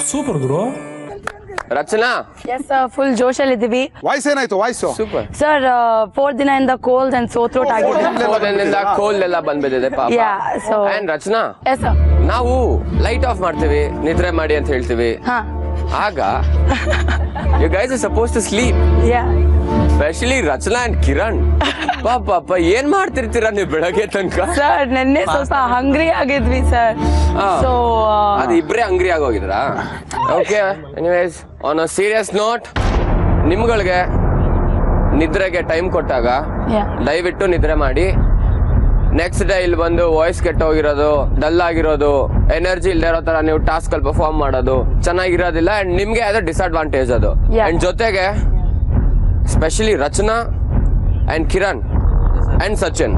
Super ಗುರು. ರಚನಾ yes sir, full ಜೋಶಲ್ಲಿ ಇದ್ದೀವಿ. Voice ಏನಾಯ್ತು? Voice super sir 4 ದಿನದಿಂದ ಕೋಲ್ಡ್ ಅಂಡ್ ಸೋತ್ರೋಟ್ ಆಗಿದೆ. ಕೋಲ್ಡ್ ಎಲ್ಲ ಬಂದ್ಬಿಟ್ಟಿದೆ ಪಾಪ. So and Rachana, yes sir, ನಾವು ಲೈಟ್ ಆಫ್ ಮಾಡ್ತೀವಿ, ನಿದ್ರೆ ಮಾಡಿ ಅಂತ ಹೇಳ್ತೀವಿ. ಹಾ ಆಗ you guys are suppose to sleep, specially Rachana and Kiran. ಪಾಪ ಏನ್ ಮಾಡ್ತಿರ್ತೀರಾ ನೀವು ಬೆಳಗ್ಗೆ ತನಕ? ಸರ್ ನೆನ್ನೆ ಸ್ವಲ್ಪ ಹಂಗ್ರಿ ಆಗಿದ್ವಿ ಸರ್. ಸೊ ಅದು ಇಬ್ರೇ ಹಂಗ್ರಿ ಆಗೋಗಿದ್ರಾ? Okay, anyways on a serious note, ನಿಮ್ಗಳಿಗೆ ನಿದ್ರೆಗೆ ಟೈಮ್ ಕೊಟ್ಟಾಗ ದಯವಿಟ್ಟು ನಿದ್ರೆ ಮಾಡಿ. ನೆಕ್ಸ್ಟ್ ಡೇ ಇಲ್ಲಿ ಬಂದು ವಾಯ್ಸ್ ಕೆಟ್ಟೋಗಿರೋದು, ಡಲ್ ಆಗಿರೋದು, ಎನರ್ಜಿ ಇಲ್ದೇ ಇರೋ ತರ ನೀವು ಟಾಸ್ಕ್ ಅಲ್ಲಿ ಪರ್ಫಾರ್ಮ್ ಮಾಡೋದು ಚೆನ್ನಾಗಿರೋದಿಲ್ಲ. ಅಂಡ್ ನಿಮ್ಗೆ ಅದು ಡಿಸ್ಅಡ್ವಾಂಟೇಜ್ ಅದು. ಅಂಡ್ ಜೊತೆಗೆ specially Rachana and Kiran and Sachin,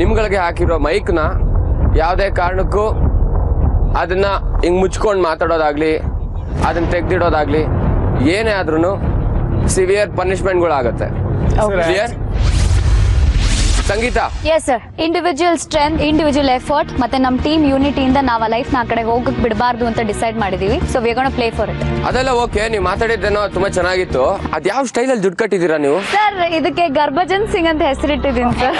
ನಿಮ್ಗಳಿಗೆ ಹಾಕಿರೋ ಮೈಕ್ನ ಯಾವುದೇ ಕಾರಣಕ್ಕೂ ಅದನ್ನ ಹಿಂಗ್ ಮುಚ್ಕೊಂಡು ಮಾತಾಡೋದಾಗ್ಲಿ, ಅದನ್ನ ತೆಗ್ದಿಡೋದಾಗ್ಲಿ, ಏನೇ ಆದ್ರೂ ಸಿವಿಯರ್ ಪನಿಷ್ಮೆಂಟ್ಗಳಾಗತ್ತೆ. Clear? Sangeetha? Yes sir, individual strength, individual effort ಮತ್ತೆ ನಮ್ಮ ಟೀಮ್ ಯೂನಿಟಿಯಿಂದ ನಾವು ಆ ಲೈಫ್ ನ ಆ ಕಡೆ ಹೋಗಕ್ ಬಿಡಬಾರ್ದು ಅಂತ ಡಿಸೈಡ್ ಮಾಡಿದೀವಿ. So we are gonna play for it. ಅದೆಲ್ಲ ಓಕೆ, ನೀವು ಮಾತಾಡಿದ್ದೇನೋ ತುಂಬಾ ಚೆನ್ನಾಗಿತ್ತು. ಅದ್ ಯಾವ ಸ್ಟೈಲ್ ಅಲ್ಲಿ ದುಡ್ಡು ಕಟ್ಟಿದೀರಾ ನೀವು? ಸರ್ ಇದಕ್ಕೆ ಗರ್ಭಜನ್ ಸಿಂಗ್ ಅಂತ ಹೆಸರಿಟ್ಟಿದ್ದೀನಿ ಸರ್.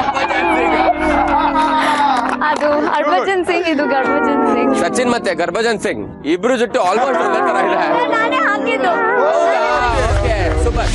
ಅದು ಹರ್ಭಜನ್ ಸಿಂಗ್, ಇದು ಗರ್ಭಜನ್ ಸಿಂಗ್. ಸಚಿನ್ ಮತ್ತೆ ಗರ್ಭಜನ್ ಸಿಂಗ್ ಇಬ್ರು ಜೊತೆ ಆಲ್ಮೋಸ್ಟ್ ಒಂದೇ ತರ ಇದೆ. ನಾನೇ ಹಾಕಿದ್ದು. ಸೂಪರ್.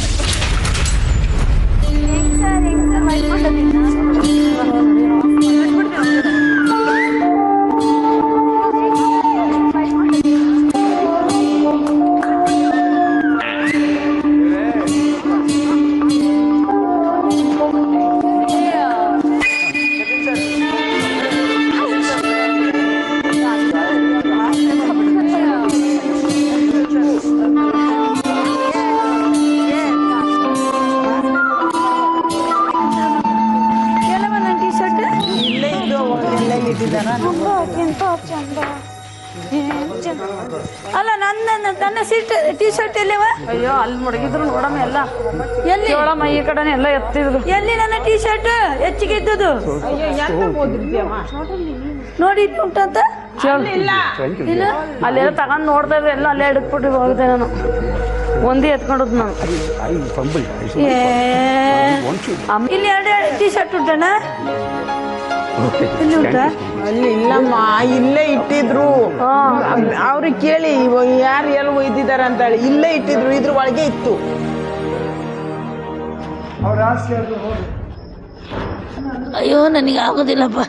ಅಲ್ಲ ನನ್ನ ಸೀಟ್ ಟಿ ಶರ್ಟ್ ಎಲ್ಲಿವ? ಅಯ್ಯೋ ಅಲ್ಲಿ ಮಡಗಿದ್ರು ನೋಡಮ್ಮ ಎಲ್ಲ. ಎಲ್ಲಿ ನೋಡಮ್ಮ, ಈ ಕಡೆ ಎಲ್ಲ ಎತ್ತಿದ್ರು. ಎಲ್ಲಿ ನನ್ನ ಟಿ ಶರ್ಟ್ ಹೆಚ್ಚಿಗೆ ಇದ್ದದು? ನೋಡಿ ಉಂಟಂತ ಇಲ್ಲ, ಅಲ್ಲೆಲ್ಲ ತಗೊಂಡ್ ನೋಡ್ತಾ ಇದ್ರೆ ಎಲ್ಲ ಅಲ್ಲೇ ಹಿಡಿದ್ಬಿಟ್ಟು ಹೋಗಿದೆ. ನಾನು ಒಂದೇ ಎತ್ಕೊಂಡದ್ ನಾನು. ಇಲ್ಲಿ 2 ಟಿ ಶರ್ಟ್ ಉಂಟಣ್ಣ? ಅಲ್ಲಿ ಇಲ್ಲಮ್ಮ, ಇಲ್ಲೇ ಇಟ್ಟಿದ್ರು. ಅವ್ರಿಗೆ ಕೇಳಿ ಯಾರು ಎಲ್ಲಿ ಒಯ್ದಿದಾರ ಅಂತ ಹೇಳಿ. ಇಲ್ಲೇ ಇಟ್ಟಿದ್ರು, ಇದ್ರ ಒಳಗೆ ಇತ್ತು. ಅಯ್ಯೋ ನನಗೆ ಆಗೋದಿಲ್ಲಪ್ಪ.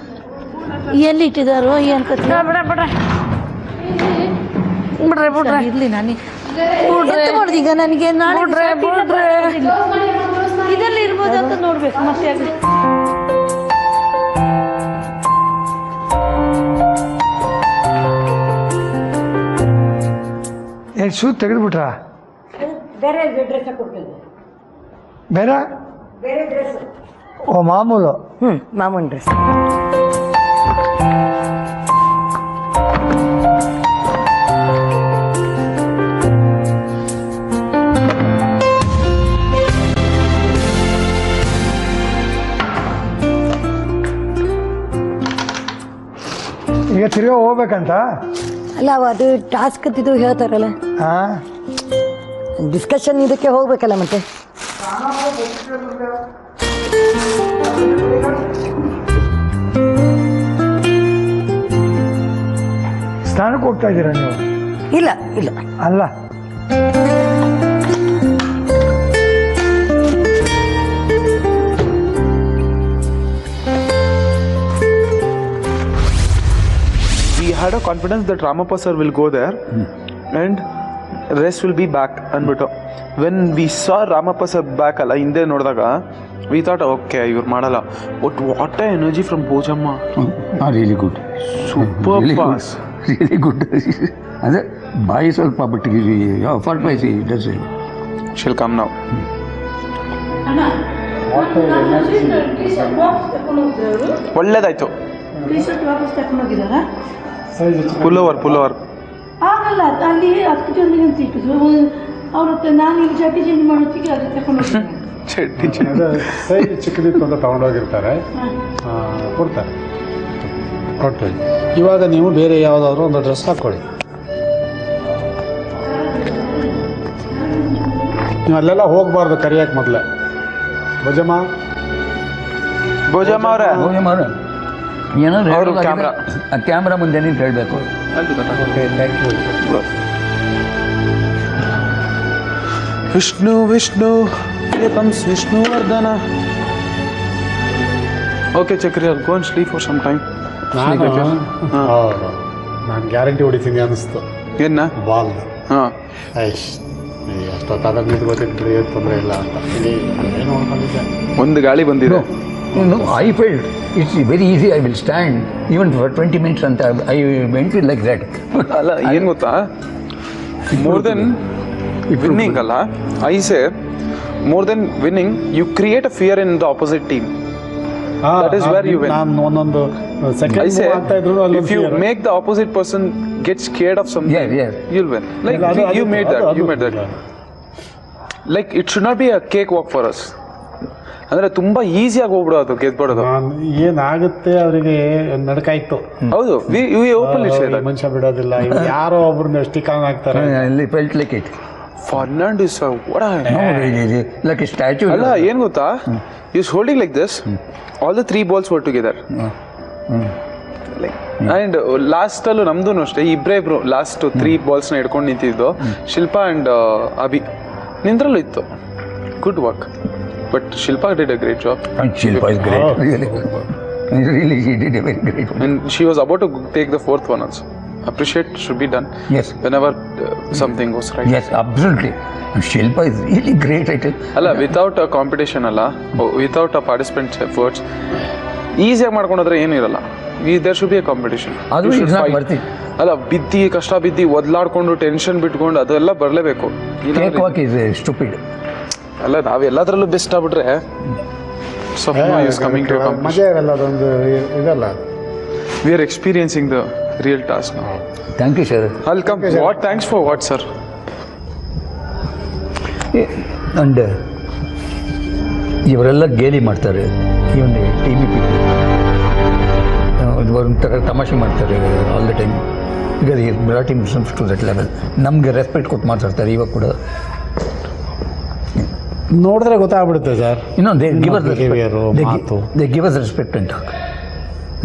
ಎಲ್ಲಿ ಇಟ್ಟಿದಾರೋ ಏನ್ ಕಥೆ? ಬಿಡ್ರೆ ಇರ್ಲಿ, ನನಗೆ ಈಗ ನನಗೆ ಇದರಲ್ಲಿ ಇರ್ಬೋದು ಅಂತ ನೋಡ್ಬೇಕು. ಮತ್ತೆ ಶೂ ತೆಗೆದ್ಬಿಟ್ರಾ? ಬೇರೆ ಡ್ರೆಸ್. ಓ ಮಾಮೂಲು. ಮಾಮೂನ್ ಡ್ರೆಸ್. ಈಗ ತಿರ್ಗಾ ಹೋಗ್ಬೇಕಂತ? ಅಲ್ಲ, ಅದು ಟಾಸ್ಕ್ ಇದು ಹೇಳ್ತಾರಲ್ಲ, ಡಿಸ್ಕಷನ್ ಇದಕ್ಕೆ ಹೋಗ್ಬೇಕಲ್ಲ ಮತ್ತೆ. ಸ್ನಾನಕ್ಕೆ ಹೋಗ್ತಾ ಇದ್ದೀರಾ ನೀವು? ಇಲ್ಲ ಇಲ್ಲ ಅಲ್ಲ, we had a confidence that Ramappa sir will go there and rest will be back ಅಂದ್ಬಿಟ್ಟು. when we saw Ramappa sir back ಅಲ್ಲ ಹಿಂದೆ ನೋಡಿದಾಗ we thought okay ಇವ್ರು ಮಾಡಲ್ಲ. but what a energy from Bojamma. really good, super really pass, really good. ಅದೇ ಬಾಯಿ ಸ್ವಲ್ಪ ಬಟ್ಟಿಗೆ ಫಾರ್ಟ್ ಬೈಸಿ does she'll come now. ಒಳ್ಳೇದಾಯ್ತು. ಪುಲ್ಲೋವರ್ ಆಗಲ್ಲ, ಅಲ್ಲಿ 10 ಜನರಿಗೆ ಅಂತ ಇಟ್ಟಿದ್ರು. ಅವ್ರ ನಾನು ಇಲ್ಲಿ ಚಟ್ಟಿ ಚೇಂಜ್ ಮಾಡೋತ್ತಿಗೆ ಅದು ತಗೊಂಡು ಸೈಜ್ ಚಿಕ್ಕದಿತ್ತು ಅಂತ ತಗೊಂಡೋಗಿರ್ತಾರೆ, ಕೊಡ್ತಾರೆ. ಇವಾಗ ನೀವು ಬೇರೆ ಯಾವುದಾದ್ರೂ ಒಂದು ಡ್ರೆಸ್ ಹಾಕ್ಕೊಳ್ಳಿ. ನೀವು ಅಲ್ಲೆಲ್ಲ ಹೋಗಬಾರ್ದು ಕರಿಯಕ್ಕೆ ಮೊದಲೇ. ಭೋಜಮ್ಮ ಭೋಜಮ್ಮ ಅವರೇ ಏನಾದ್ರು ಅವರು ಹೇಳೋದಾಗಿದ್ರೆ ಕ್ಯಾಮ್ರಾ. ಆ ಕ್ಯಾಮ್ರಾ ಮುಂದೆ ನಿಂತು ಹೇಳಬೇಕು. Okay thank you. Vishnu Vishnu comes Vishnuvardhana. Okay Chakri ಅಲ್ಲಿ go and sleep for some time. ಹೌದು, ನಾನು ಗ್ಯಾರಂಟಿ ಹೊಡಿತೀನಿ ಅನ್ನಿಸ್ತು. ಏನ ಬಾಲ್ ಹಾಂ ಐಶ್ ಅಷ್ಟೊತ್ತಾದಾಗ ನಿಂತ್ಕೋತೀನಿ, ಏನು ತೊಂದರೆ ಇಲ್ಲ ಅಂತ ಇಲ್ಲಿ ಅಲ್ಲೇ ನೋಡ್ಕೊಂಡಿದ್ದೆ. ಒಂದು ಗಾಳಿ ಬಂದಿದೆ. No, I felt it's very easy. I will stand even for 20 minutes and I went it like that. ಅಲ್ಲ ಏನು ಗೊತ್ತಾ, ಮೋರ್ ದೆನ್ ವಿನ್ನಿಂಗ್ ಅಲ್ಲ, I say more than winning you create a fear in the opposite team. That is where you win. ನಾನು ಒಂದೊಂದು I second say ಆಗ್ತಾ ಇದ್ರು ಅಲ್ಲಿ if you make the opposite person get scared of something, Yeah. you'll win. Like you made that. Like it should not be a cakewalk for us. ಅಂದ್ರೆ ತುಂಬಾ ಈಸಿಯಾಗಿ ಹೋಗ್ಬಿಡೋದು ಗೆದ್ಬಿಡೋದು. ಏನಾಗುತ್ತೆ ಅವರಿಗೆ ನಡಕಾಯ್ತು. ಹೌದು, we openly say that. ಮನುಷ್ಯ ಬಿಡೋದಿಲ್ಲ, ಯಾರೋ ಒಬ್ರನ್ನ ಸ್ಟಿಕ್ ಆನ್ ಆಗ್ತಾರೆ. I felt like it. Fernandez, what a No, like a statue. ಅಲ್ಲ ಏನ್ ಗೊತ್ತಾ, he's holding like this, all the 3 balls were together. And last ಅಲ್ಲೂ ನಮ್ದು ಅಷ್ಟೇ ಇಬ್ರು ಲಾಸ್ಟ್ 3 balls ನ ಹಿಡ್ಕೊಂಡು ನಿಂತಿದ್ದು, ಶಿಲ್ಪಾ ಅಂಡ್ ಅಭಿ ನಿಂದ್ರಲ್ಲೂ ಇತ್ತು. Good work, but Shilpa did a great job. And Shilpa is great, really. Really, she did a very great one. And she was about to take the 4th one also. Appreciate should be done. Yes. Whenever something goes right. Yes, absolutely. And Shilpa is really great, I tell. ಅಲ್ಲ without a competition ಅಲ್ಲ, without a participants efforts ಈಸಿಯಾಗಿ ಮಾಡ್ಕೊಂಡ್ರೆ ಏನಿರಲ್ಲ. There should be a competition. ಅದು is not worth it. ಅಲ್ಲ ಕಷ್ಟ ಬಿದ್ದಿ ಒದ್ಲಾಡ್ಕೊಂಡು tension ಬಿಟ್ಕೊಂಡು ಅದೆಲ್ಲ ಬರಲೇಬೇಕು. Cakewalk is stupid. ಅಲ್ಲ ನಾವೆಲ್ಲದ್ರಲ್ಲೂ ಬೆಸ್ಟ್ ಆಗ್ಬಿಟ್ರೆ ಮಜಾ ಇರಲ್ಲ, ಅದೊಂದು ಇದಲ್ಲ. We are experiencing the real task. Thank you, sir. I'll come. What? Thanks for what, sir? And ಇವರೆಲ್ಲ ಗೇಲಿ ಮಾಡ್ತಾರೆ, ಇವನ್ ಟಿ ವಿ ಪೀಪಲ್ ಒಂಥರ ತಮಾಷೆ ಮಾಡ್ತಾರೆ ಆಲ್ ದ ಟೈಮ್. ಬಿಕಾಸ್ ಈ brought himself to that level. ನಮಗೆ ರೆಸ್ಪೆಕ್ಟ್ ಕೊಟ್ಟು ಮಾತಾಡ್ತಾರೆ ಇವಾಗ ಕೂಡ. ನೋಡಿದ್ರೆ ಗೊತ್ತಾಗ್ಬಿಡುತ್ತೆ sir. They give us respect ಅಂತ.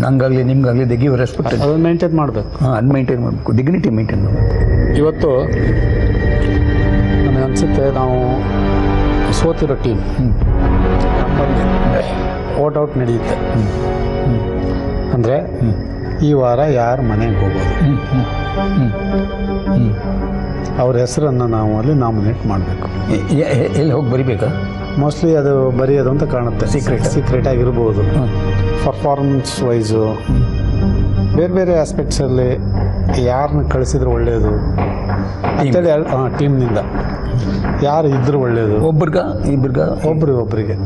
ನಂಗಾಗಲಿ ನಿಮ್ಗಾಗಲಿ ದೇ ಗಿವ್ ರೆಸ್ಪೆಕ್ಟ್. ಅದನ್ನು ಮೇಂಟೈನ್ ಮಾಡಬೇಕು. ಅದು ಮೇಂಟೈನ್ ಮಾಡಬೇಕು, ಡಿಗ್ನಿಟಿ ಮೇಂಟೈನ್ ಮಾಡಬೇಕು. ಇವತ್ತು ನನಗೆ ಅನಿಸುತ್ತೆ ನಾವು ಸೋತಿರೋ ಟೀಮ್ ನಮ್ಮಲ್ಲಿ ಔಟ್ ನಡೆಯುತ್ತೆ. ಅಂದರೆ ಈ ವಾರ ಯಾರು ಮನೆಗೆ ಹೋಗೋದು, ಅವ್ರ ಹೆಸರನ್ನು ನಾವು ಅಲ್ಲಿ ನಾಮಿನೇಟ್ ಮಾಡಬೇಕು. ಎಲ್ಲಿ ಹೋಗಿ ಬರಿಬೇಕಾ? ಮೋಸ್ಟ್ಲಿ ಅದು ಬರೆಯೋದು ಅಂತ ಕಾಣುತ್ತೆ. ಸೀಕ್ರೆಟ್ ಆಗಿರ್ಬೋದು. ಪರ್ಫಾರ್ಮೆನ್ಸ್ ವೈಸು ಬೇರೆ ಬೇರೆ ಆಸ್ಪೆಕ್ಟ್ಸಲ್ಲಿ ಯಾರನ್ನ ಕಳಿಸಿದ್ರೆ ಒಳ್ಳೆಯದು ಅಂತೇಳಿ ಟೀಮ್ನಿಂದ ಯಾರು ಇದ್ದರೂ ಒಳ್ಳೆಯದು. ಒಬ್ರಿಗೆ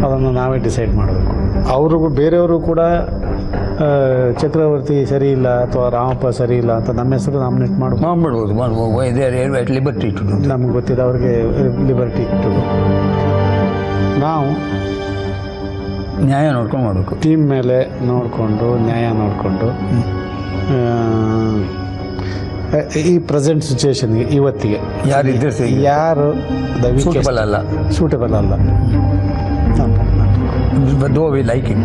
ಅದನ್ನು ನಾವೇ ಡಿಸೈಡ್ ಮಾಡಬೇಕು. ಅವ್ರಿಗೂ ಬೇರೆಯವರು ಕೂಡ ಚಕ್ರವರ್ತಿ ಸರಿ ಇಲ್ಲ ಅಥವಾ ರಾಮಪ್ಪ ಸರಿ ಇಲ್ಲ ಅಂತ ನಮ್ಮ ಹೆಸರು ನಾಮಿನೇಟ್ ಮಾಡ್ಬೋದು. Liberty to do. ನಮ್ಗೆ ಗೊತ್ತಿದೆ ಅವ್ರಿಗೆ ಲಿಬರ್ಟಿ ಟು ಡೂ. ನಾವು ನ್ಯಾಯ ನೋಡ್ಕೊಂಡು ಮಾಡಬೇಕು. ಟೀಮ್ ಮೇಲೆ ನೋಡಿಕೊಂಡು ನ್ಯಾಯ ನೋಡಿಕೊಂಡು ಈ ಪ್ರೆಸೆಂಟ್ ಸಿಚುವೇಶನ್ಗೆ ಇವತ್ತಿಗೆ ಯಾರು ಸೂಟಬಲ್ ಅಲ್ಲ though we like him.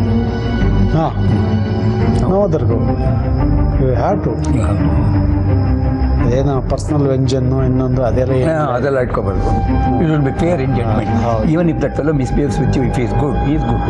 No other go. You have to. ಏನೋ ಪರ್ಸನಲ್ ವೆಂಜನ್ನು ಇನ್ನೊಂದು ಅದೆಲ್ಲ ಇಟ್ಕೋಬಾರ್ದು. It will be fair in judgment. Even if that fellow misbehaves with you, if he is good, he is good.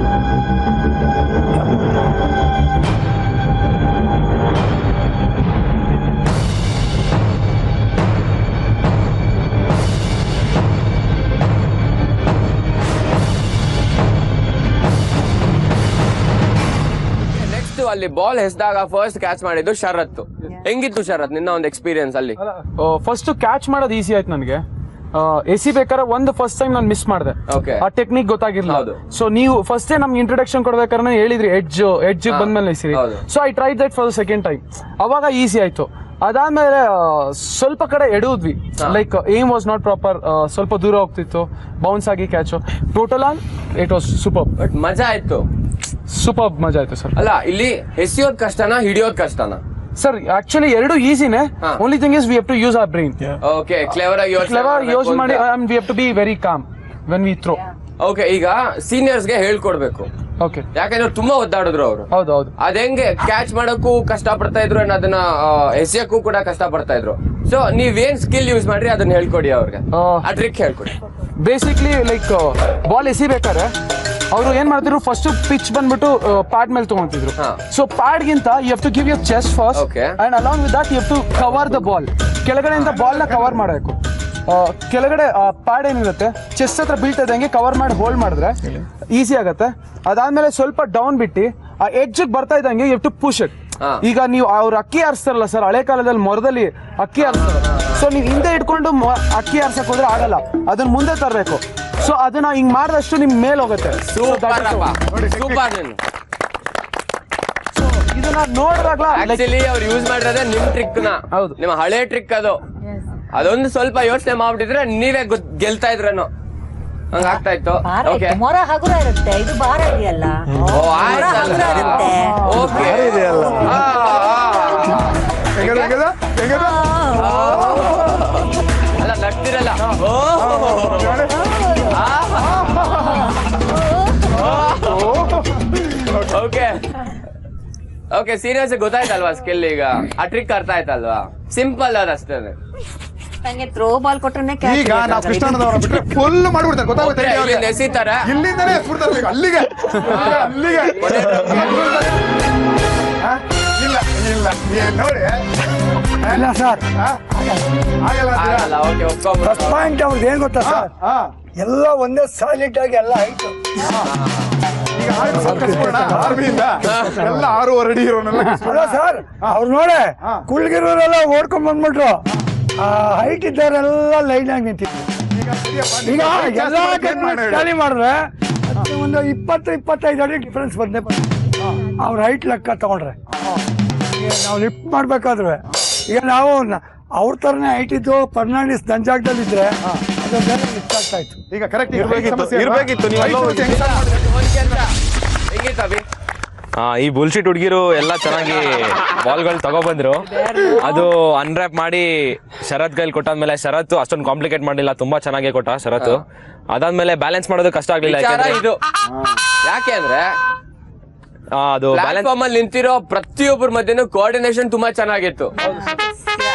ಅಲ್ಲಿ ball ಎಸ್ದಾಗ first catch ಮಾಡಿದ್ದು ಶರತ್. ಹೆಂಗಿತ್ತು ಶರತ್ ನಿನ್ನ ಒಂದು experience ಅಲ್ಲಿ? First catch ಮಾಡೋದು ಈಸಿ ಆಯ್ತು ನನಗೆ. ಬೇಕಾದ್ರೆ ಒಂದು ಫಸ್ಟ್ ಟೈಮ್ ನಾನು ಮಿಸ್ ಮಾಡಿದೆ, ಆ ಟೆಕ್ನಿಕ್ ಗೊತ್ತಾಗಿರ್ಲಿಲ್ಲ. ಸೊ ನೀವು ಫಸ್ಟ್ ನಮ್ಗೆ ಇಂಟ್ರೊಡಕ್ಷನ್ ಕೊಡ್ಬೇಕಾದ್ರೆ ಹೇಳಿದ್ರಿ ಎಡ್ಜ್ ಬಂದ್ಮೇಲೆ ಎಸಿರಿ. So I try that for the second time. ಅವಾಗ ಈಸಿ ಆಯ್ತು. ಅದಾದ್ಮೇಲೆ ಸ್ವಲ್ಪ ಕಡೆ ಎಡುದ್ವಿ, like aim was not proper, ಸ್ವಲ್ಪ ದೂರ ಹೋಗ್ತಿತ್ತು, ಬೌನ್ಸ್ ಆಗಿ catch. Total all it was super. But ಮಜಾ ಆಯ್ತು, ಸೂಪರ್ ಮಜಾ ಆಯ್ತು ಸರ್. ಅಲ್ಲ ಇಲ್ಲಿ ಎಸೆಯೋದ್ ಕಷ್ಟನಾ ಹಿಡಿಯೋದ್ ಕಷ್ಟನಾ? ಸರ್ ಆಕ್ಚುಲಿ ಎರಡು ಈಸಿನೇ. Only thing is we have to use our brain. Okay, clever ಆಗಿ ಯೋಚನೆ ಮಾಡಿ and we have to be very calm when we throw. Okay, ಈಗ ಸೀನಿಯರ್ಸ್ಗೆ ಹೇಳ್ಕೊಡ್ಬೇಕು. ಓಕೆ, ಯಾಕಂದ್ರೆ ತುಂಬಾ ಒದ್ದಾಡಿದ್ರು ಅವರು. ಹೌದು. ಅದ್ ಹೆಂಗೆ ಕ್ಯಾಚ್ ಮಾಡಕ್ಕೂ ಕಷ್ಟ ಪಡ್ತಾ ಇದ್ರು ಅಂಡ್ ಅದನ್ನ ಎಸೆಯಕ್ಕೂ ಕೂಡ ಕಷ್ಟ ಪಡ್ತಾ ಇದ್ರು. ಸೊ ನೀವೇನ್ ಸ್ಕಿಲ್ ಯೂಸ್ ಮಾಡ್ರಿ ಅದನ್ನ ಹೇಳ್ಕೊಡಿ ಅವ್ರಿಗೆ, ಆ ಟ್ರಿಕ್ ಹೇಳ್ಕೊಡಿ. ಬೇಸಿಕ್ಲಿ ಲೈಕ್ ಬಾಲ್ ಎಸಿಬೇಕಾದ್ರೆ ಅವರು ಏನ್ ಮಾಡ್ತಿದ್ರು, ಫಸ್ಟ್ ಪಿಚ್ ಬಂದ್ಬಿಟ್ಟು ಪ್ಯಾಡ್ ಮೇಲೆ ತಗೊಂತಿದ್ರು. ಸೊ ಪ್ಯಾಡ್ ಗಿಂತ you have to give your chest first and along with that you have to cover the ball. ಕೆಳಗಡೆಯಿಂದ ಬಾಲ್ ನ ಕವರ್ ಮಾಡಬೇಕು. ಕೆಳಗಡೆ ಪ್ಯಾಡ್ ಏನಿರುತ್ತೆ ಚೆಸ್ಟ್ ಹತ್ರ ಬೀಳ್ತಾ ಇದ್ದಂಗೆ ಕವರ್ ಮಾಡಿ ಹೋಲ್ಡ್ ಮಾಡಿದ್ರೆ ಈಸಿ ಆಗತ್ತೆ. ಅದಾದ್ಮೇಲೆ ಸ್ವಲ್ಪ ಡೌನ್ ಬಿಟ್ಟು ಆ ಎಡ್ಜ್ ಬರ್ತಾ ಇದ್ದಂಗೆ you have to push it. ಈಗ ನೀವು ಅವ್ರು ಅಕ್ಕಿ ಆರಿಸ್ತಾರಲ್ಲ ಸರ್, ಹಳೆ ಕಾಲದಲ್ಲಿ ಮೊರದಲ್ಲಿ ಅಕ್ಕಿ ಆರಿಸ್ತಾರೆ. ಸೊ ನೀವು ಹಿಂದೆ ಇಟ್ಕೊಂಡು ಅಕ್ಕಿ ಆರ್ಸಕ್ ಹೋದ್ರೆ ಆಗಲ್ಲ, ಅದನ್ನ ಮುಂದೆ ತರಬೇಕು. ಸೊ ಅದನ್ನ ಹಿಂಗ್ ಮಾಡಿದಷ್ಟು ನಿಮ್ ಮೇಲ್ ಹೋಗುತ್ತೆ. ಇದನ್ನ ನೋಡಿದಾಗ ಆಕ್ಚುಲಿ ಅವ್ರು ಯೂಸ್ ಮಾಡಿರೋದೇ ನಿಮ್ ಟ್ರಿಕ್ ನ. ಹೌದು, ನಿಮ್ಮ ಹಳೆ ಟ್ರಿಕ್ ಅದು. ಅದೊಂದು ಸ್ವಲ್ಪ ಯೋಚನೆ ಮಾಡ್ಬಿಟ್ಟಿದ್ರೆ ನೀವೇ ಗೆಲ್ತಾ ಇದ್ರೇನೋ ಹಂಗ ಆಗ್ತಾ ಇತ್ತು. ಮೊರ ಹಗುರ ಇರುತ್ತೆ, ಇದು ಭಾರ ಇದೆಯಲ್ಲ. ಅಲ್ಲ ನಗ್ತಿರಲ್ಲ. ಓಕೆ ಓಕೆ, ಸೀರಿಯಸ್ ಗೊತ್ತಾಯ್ತಲ್ವಾ ಸ್ಕಿಲ್? ಈಗ ಆ ಟ್ರಿಕ್ ಅರ್ಥ ಆಯ್ತಲ್ವಾ? ಸಿಂಪಲ್ ಅದಷ್ಟೇ. ನಂಗೆ ಥ್ರೋ ಬಾಲ್ ಕೊಟ್ರೆ ಈಗ ನಾವು ಕೃಷ್ಣನವರ ಬಿಟ್ರೆ ಫುಲ್ ಮಾಡ್ಬಿಡ್ತಾರೆ, ಗೊತ್ತಾಗುತ್ತೆ. ಎಸಿತಾರೆ, ಇಲ್ಲಿಂದನೇ ಎಸ್ಬಿಡ್ತಾರೆ ಅಲ್ಲಿಗೆ ಅಲ್ಲಿಗೆ. ಇಲ್ಲ ಇಲ್ಲ ನೋಡಿ ಇಲ್ಲ ಸರ್, ಆಗಲ್ಲ. ಓಕೆ, ಫಸ್ಟ್ ಪಾಯಿಂಟ್ ಅವ್ರದ್ದು ಏನ್ ಗೊತ್ತಾ ಸರ್, ಎಲ್ಲ ಒಂದೇ ಸೈಲೆಂಟ್ ಆಗಿ ಎಲ್ಲ ಆಯ್ತು. ಈಗ ಆರ್ಮಿಯಿಂದ ಎಲ್ಲ 6.5 ಅಡಿ ಇರೋನೆಲ್ಲ ಅಲ್ಲ ಸರ್, ಅವ್ರು ನೋಡೆ ಕುಳ್ಗಿರೋರೆಲ್ಲ ಓಡ್ಕೊಂಡ್ ಬಂದ್ಬಿಟ್ರು, ಹೈಟ್ ಇದ್ದವರೆಲ್ಲ ಲೈನ್ ಆಗಿ ನಿಂತಿದ್ರು. ಈಗ ಎಲ್ಲ ಖಾಲಿ ಮಾಡಿದ್ರೆ ಒಂದು 20-25 ಅಡಿ ಡಿಫ್ರೆನ್ಸ್ ಬಂದೇ ಅವ್ರ ಹೈಟ್ ಲೆಕ್ಕ ತಗೊಂಡ್ರೆ. ನಾವು ಲಿಫ್ಟ್ ಮಾಡ್ಬೇಕಾದ್ರೆ ಈಗ ನಾವು ಅವ್ರ ತರನೇ ಹೈಟ್ ಇದ್ದು ಫರ್ನಾಂಡಿಸ್ ದಂಜಾಗದಲ್ಲಿ ಇದ್ರೆ ಅದು ಬೇರೆ ಲಿಫ್ಟ್ ಆಗ್ತಾ ಇತ್ತು. ಈಗ ಕರೆಕ್ಟ್ ಇರ್ಬೇಕಿತ್ತು. ಈ ಬುಲ್ಶಿಟ್ ಹುಡುಗಿರು ಎಲ್ಲ ಚೆನ್ನಾಗಿ ಬಾಲ್ಗಳು ತಗೊಬಂದ್ರು. ಅದು ಅನ್ರ್ಯಾಪ್ ಮಾಡಿ ಶರತ್ ಕೈಲಿ ಕೊಟ್ಟಾದ್ಮೇಲೆ ಶರತ್ ಅಷ್ಟೊಂದು ಕಾಂಪ್ಲಿಕೇಟ್ ಮಾಡಲಿಲ್ಲ, ತುಂಬಾ ಚೆನ್ನಾಗಿ ಕೊಟ್ಟ ಶರತ್. ಅದಾದ್ಮೇಲೆ ಬ್ಯಾಲೆನ್ಸ್ ಮಾಡೋದು ಕಷ್ಟ ಆಗ್ಲಿಲ್ಲ. ಯಾಕೆ ಅಂದ್ರೆ ಅದು ಪ್ಲಾಟ್ಫಾರ್ಮ್ ಅಲ್ಲಿ ನಿಂತಿರೋ ಪ್ರತಿಯೊಬ್ಬರ ಮಧ್ಯೆ ಕೋಆರ್ಡಿನೇಷನ್ ತುಂಬಾ ಚೆನ್ನಾಗಿತ್ತು.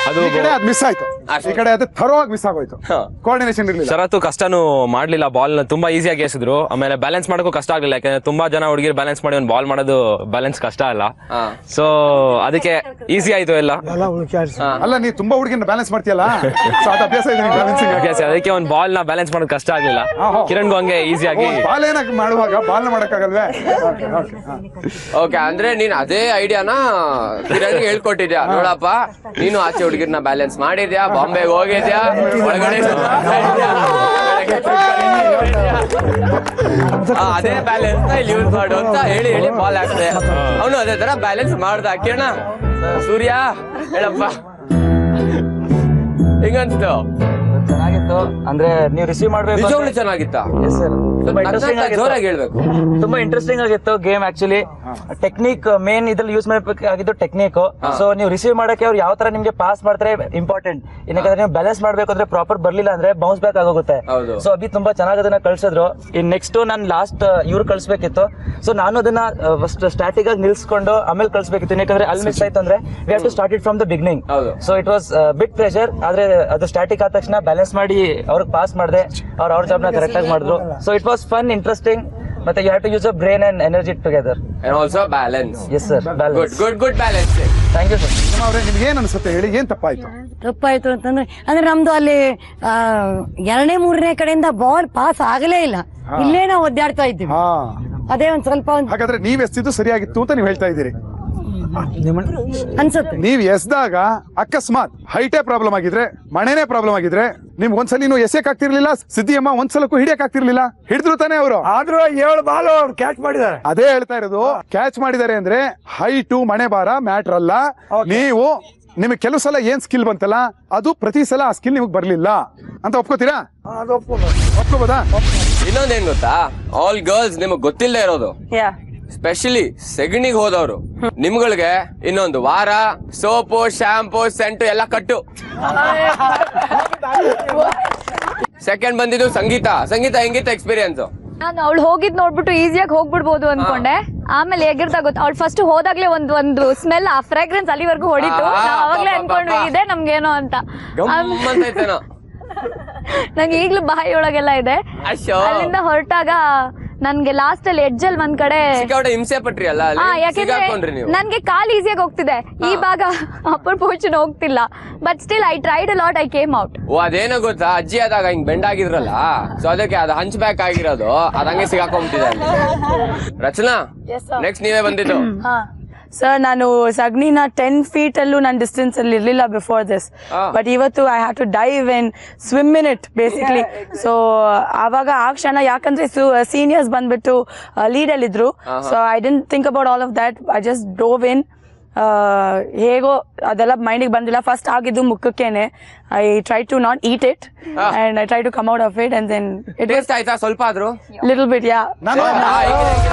ಅದು ಮಿಸ್ ಆಯ್ತು, ಈ ಕಡೆ ಅದು ಥರೋವಾಗಿ ಮಿಸ್ ಆಗೋಯ್ತು, ಕೋಆರ್ಡಿನೇಷನ್ ಇರಲಿಲ್ಲ. ಶರತ್ತು ಕಷ್ಟನೂ ಮಾಡ್ಲಿಲ್ಲ, ಬಾಲ್ ತುಂಬಾ ಈಸಿಯಾಗಿ ಎಸೆದ್ರು. ಆಮೇಲೆ ಬ್ಯಾಲೆನ್ಸ್ ಮಾಡೋಕ್ಕೂ ಕಷ್ಟ ಆಗ್ಲಿಲ್ಲ, ಯಾಕಂದ್ರೆ ತುಂಬಾ ಜನ ಹುಡುಗಿರು ಬ್ಯಾಲೆನ್ಸ್ ಮಾಡಿ ಒಂದು ಬಾಲ್ ಮಾಡೋದು ಬ್ಯಾಲೆನ್ಸ್ ಕಷ್ಟ ಅಲ್ಲ. ಸೊ ಅದಕ್ಕೆ ಈಸಿ ಆಯ್ತು ಎಲ್ಲ. ಅಲ್ಲ, ನೀ ತುಂಬಾ ಹುಡುಗಿನ ಬ್ಯಾಲೆನ್ಸ್ ಮಾಡ್ತೀಯಲ್ಲ, ಅಭ್ಯಾಸ ಇದೆ. ಅದಕ್ಕೆ ಒಂದು ಬಾಲ್ ನ ಬ್ಯಾಲೆನ್ಸ್ ಮಾಡೋದು ಕಷ್ಟ ಆಗ್ಲಿಲ್ಲ. ಕಿರಣ್ಗೂ ಹಂಗೆ ಈಸಿಯಾಗಿ ಬಾಲ್ ಏನಕ್ಕೆ ಮಾಡುವಾಗ ಬಾಲ್ ಮಾಡಕ್ಕಾಗಲ್ವೇ? ಓಕೆ, ಅಂದ್ರೆ ನೀನ್ ಅದೇ ಐಡಿಯಾನ ಕಿರಣ್ ಹೇಳ್ಕೊಟ್ಟಿದ್ಯಾ, ನೋಡಪ್ಪ ನೀನು ಆಚೆ ಹುಡುಗಿರ್ನ ಬ್ಯಾಲೆನ್ಸ್ ಮಾಡಿದ್ಯಾ, ಬಾಂಬೆಗೆ ಹೋಗಿದ್ಯಾ, ಒಳಗಡೆ ಅದೇ ಬ್ಯಾಲೆನ್ಸ್ ನ ಇಲ್ಲಿ ಯೂಸ್ ಮಾಡು ಅಂತ ಹೇಳಿ ಬಾಲ್ ಹಾಕ್ದೆ. ಅವನು ಅದೇ ತರ ಬ್ಯಾಲೆನ್ಸ್ ಮಾಡ್ದ. ಕಿರಣ, ಸೂರ್ಯ ಹೇಳಪ್ಪ, ಹೆಂಗನ್ಸ್ತು? ಚೆನ್ನಾಗಿತ್ತು. ಅಂದ್ರೆ ನೀವು ರಿಸೀವ್ ಮಾಡ್ಬೇಕು, ನಿಜವಾಗ್ಲೂ ಚೆನ್ನಾಗಿತ್ತ? ಜೋರಾಗಿ ಹೇಳ್ಬೇಕು. ತುಂಬಾ ಇಂಟ್ರೆಸ್ಟಿಂಗ್ ಆಗಿತ್ತು ಗೇಮ್. ಆಕ್ಚುಲಿ ಟೆಕ್ನಿಕ್ ಮೇನ್ ಇದ್ರಲ್ಲಿ ಯೂಸ್ ಮಾಡಬೇಕಾಗಿದ್ದು ಟೆಕ್ನಿಕ್. ಸೊ ನೀವು ರಿಸೀವ್ ಮಾಡಕ್ಕೆ ಅವ್ರು ಯಾವ ತರ ನಿಮ್ಗೆ ಪಾಸ್ ಮಾಡ್ತಾರೆ ಇಂಪಾರ್ಟೆಂಟ್. ಯಾಕಂದ್ರೆ ನೀವು ಬ್ಯಾಲೆನ್ಸ್ ಮಾಡ್ಬೇಕು ಅಂದ್ರೆ ಪ್ರಾಪರ್ ಬರ್ಲಿಲ್ಲ ಅಂದ್ರೆ ಬೌನ್ಸ್ ಬ್ಯಾಕ್ ಆಗೋಗುತ್ತೆ. ಸೊ ಅಭಿ ತುಂಬಾ ಚೆನ್ನಾಗಿ ಅದನ್ನ ಕಳ್ಸಿದ್ರು. ಇನ್ ನೆಕ್ಸ್ಟ್ ನಾನು ಲಾಸ್ಟ್ ಇವ್ರು ಕಳ್ಸ್ಬೇಕಿತ್ತು. ಸೊ ನಾನು ಅದನ್ನ ಫಸ್ಟ್ ಸ್ಟಾಟಿಕ್ ಆಗಿ ನಿಲ್ಸ್ಕೊಂಡು ಆಮೇಲೆ ಕಳ್ಸ್ಬೇಕಿತ್ತು. ಯಾಕಂದ್ರೆ ಅಲ್ಲಿ ಮಿಸ್ ಆಯ್ತು ಅಂದ್ರೆ we have to start it from the beginning. So it was big pressure. ಆದ್ರೆ ಅದು ಸ್ಟಾಟಿಕ್ ಆದ ತಕ್ಷಣ ಬ್ಯಾಲೆನ್ಸ್ ಮಾಡಿ ಅವ್ರಿಗೆ ಪಾಸ್ ಮಾಡಿದೆ, ಅವ್ರ ಜಾಬ್ ನ ಕರೆಕ್ಟ್ ಆಗಿ ಮಾಡಿದ್ರು. So it was fun, interesting. ಮತ್ತೆ you have to use a brain and energy together and also balance. Yes sir, balance. Good balance. Thank you sir. ನಿಮ್ಗೆ ಏನ್ ಅನ್ಸುತ್ತೆ ಹೇಳಿ, ಏನ್ ತಪ್ಪಾಯ್ತು? ತಪ್ಪಾಯ್ತು ಅಂತಂದ್ರೆ ಅಂದ್ರೆ ನಮ್ದು ಅಲ್ಲಿ 2ನೇ 3ನೇ ಕಡೆಯಿಂದ ಬಾಲ್ ಪಾಸ್ ಆಗಲೇ ಇಲ್ಲ. ಇಲ್ಲೇ ನಾವು ಒದ್ದಾಡ್ತಾ ಇದ್ದೀವಿ. ಅದೇ ಒಂದ್ ಸ್ವಲ್ಪ ಹಾಗಾದ್ರೆ ನೀವ್ ಎಸ್ತಿದ್ದು ಸರಿಯಾಗಿತ್ತು ಅಂತ ನೀವ್ ಹೇಳ್ತಾ ಇದ್ದೀರಿ ಅನ್ಸುತ್ತೆ. ನೀವ್ ಎಸ್ದಾಗ ಅಕಸ್ಮಾತ್ ಹೈಟೇ ಪ್ರಾಬ್ಲಮ್ ಆಗಿದ್ರೆ, ಮಳೆನೇ ಪ್ರಾಬ್ಲಮ್ ಆಗಿದ್ರೆ ನಿಮ್ಗೆ ಒಂದ್ಸಲ ನೀವು ಎಸೆಕ್ ಆಗ್ತಿರ್ಲಿಲ್ಲ. ಸಿದ್ದಿಯಮ್ಮ ಒಂದ್ಸಲಕ್ಕೂ ಹಿಡಿಯಕ್ ಆಗ್ತಿರ್ಲಿಲ್ಲ. ಹಿಡಿದ್ರು ತಾನೇ ಅವರು. ಆದ್ರೂ 7 ಬಾಲ್ ಕ್ಯಾಚ್ ಮಾಡಿದ್ದಾರೆ. ಅದೇ ಹೇಳ್ತಾ ಇರೋದು, ಕ್ಯಾಚ್ ಮಾಡಿದ್ದಾರೆ ಅಂದ್ರೆ ಹೈಟು ಮಣೆ ಬಾರ ಮ್ಯಾಟ್ರ್ ಅಲ್ಲ. ನೀವು ನಿಮಗೆ ಕೆಲವು ಸಲ ಏನ್ ಸ್ಕಿಲ್ ಬಂತಲ್ಲ, ಅದು ಪ್ರತಿ ಸಲ ಆ ಸ್ಕಿಲ್ ನಿಮಗೆ ಬರ್ಲಿಲ್ಲ ಅಂತ ಒಪ್ಕೋತೀರಾ? ಒಪ್ಕೋಬೋದಾ? ಇನ್ನೊಂದೇನ್ ಗೊತ್ತಾ, ಆಲ್ ಗರ್ಲ್ಸ್ ನಿಮಗ್ ಗೊತ್ತಿಲ್ಲದೆ ಇರೋದು ಸ್ಪೆಷಲಿ ಸೆಗಣಿಗೆ ಹೋದವರು ನಿಮ್ಗಳಿಗೆ ಇನ್ನೊಂದು ವಾರ ಸೋಪು ಶಾಂಪೂ ಸೆಂಟು ಎಲ್ಲ ಕಟ್ಟು. ಸೆಕೆಂಡ್ ಬಂದಿದ್ದು ಸಂಗೀತ ಹೆಂಗಿತ್ತು ಎಕ್ಸ್ಪೀರಿಯನ್ಸ್? ನಾನು ಅವಳು ಹೋಗಿದ್ ನೋಡ್ಬಿಟ್ಟು ಈಸಿಯಾಗಿ ಹೋಗ್ಬಿಡ್ಬೋದು ಅನ್ಕೊಂಡೆ. ಆಮೇಲೆ ಹೇಗಿರ್ತಾ ಗೊತ್ತ, ಅವ್ಳು ಫಸ್ಟ್ ಹೋದಾಗ್ಲೇ ಒಂದು ಸ್ಮೆಲ್, ಆ ಫ್ರಾಗ್ರೆನ್ಸ್ ಅಲ್ಲಿವರೆಗೂ ಹೊಡಿತು. ನಾವ್ ಅವಾಗ್ಲೇ ಅನ್ಕೊಂಡ್ವಿ ಇದೆ ನಮ್ಗೇನೋ ಅಂತ. ನಂಗೆ ಈಗ್ಲೂ ಬಾಯಿ ಒಳಗೆಲ್ಲ ಇದೆ. ಅಲ್ಲಿಂದ ಹೊರಟಾಗ ನನ್ಗೆ ಲಾಸ್ಟ್ ಅಲ್ಲಿ ಎಡ್ಜಲ್ ಒಂದ್ ಕಡೆ ಹಿಂಸೆ ಪಟ್ರಿ ಅಲ್ಲ, ಯಾಕೆಂದ್ರೆ ನನ್ಗೆ ಕಾಲ್ ಈಸಿಯಾಗಿ ಹೋಗ್ತಿದೆ, ಈ ಭಾಗ ಅಪ್ಪರ್ ಪೋರ್ಷನ್ ಹೋಗ್ತಿಲ್ಲ. But still I tried a lot, I came out. ಓ ಅದೇನೋ ಗೊತ್ತಾ, ಅಜ್ಜಿ ಆದಾಗ ಹಿಂಗ್ ಬೆಂಡ್ ಆಗಿದ್ರಲ್ಲ, ಸೊ ಅದಕ್ಕೆ ಅದು ಹಂಚ್ ಬ್ಯಾಕ್ ಆಗಿರೋದು, ಅದಂಗೆ ಸಿಗಾಕೊಂಡ್ಬಿಟ್ಟಿದೆ ಅಲ್ಲಿ. ರಚನಾ, ನೆಕ್ಸ್ಟ್ ನೀವೇ ಬಂದಿದ್ದು. ಸರ್ ನಾನು ಸಗಣಿನ 10 feet ಅಲ್ಲೂ ನನ್ನ ಡಿಸ್ಟೆನ್ಸ್ ಅಲ್ಲಿ ಇರ್ಲಿಲ್ಲ ಬಿಫೋರ್ ದಿಸ್. ಬಟ್ ಇವತ್ತು I have to dive and swim in it basically. So ಆವಾಗ ಆ ಕ್ಷಣ, ಯಾಕಂದ್ರೆ ಸೀನಿಯರ್ಸ್ ಬಂದ್ಬಿಟ್ಟು ಲೀಡ್ ಅಲ್ಲಿ ಇದ್ರು, so I didn't think about all of that. I just dove in. ಹೇಗೋ ಅದೆಲ್ಲ ಮೈಂಡಿಗೆ ಬಂದಿಲ್ಲ. ಫಸ್ಟ್ ಆಗಿದ್ದು ಮುಖಕ್ಕೇನೆ. I try to not eat it and I try to come out of it and then it was ಆಯ್ತಾ ಸ್ವಲ್ಪ ಆದ್ರೂ little bit. ಯಾ,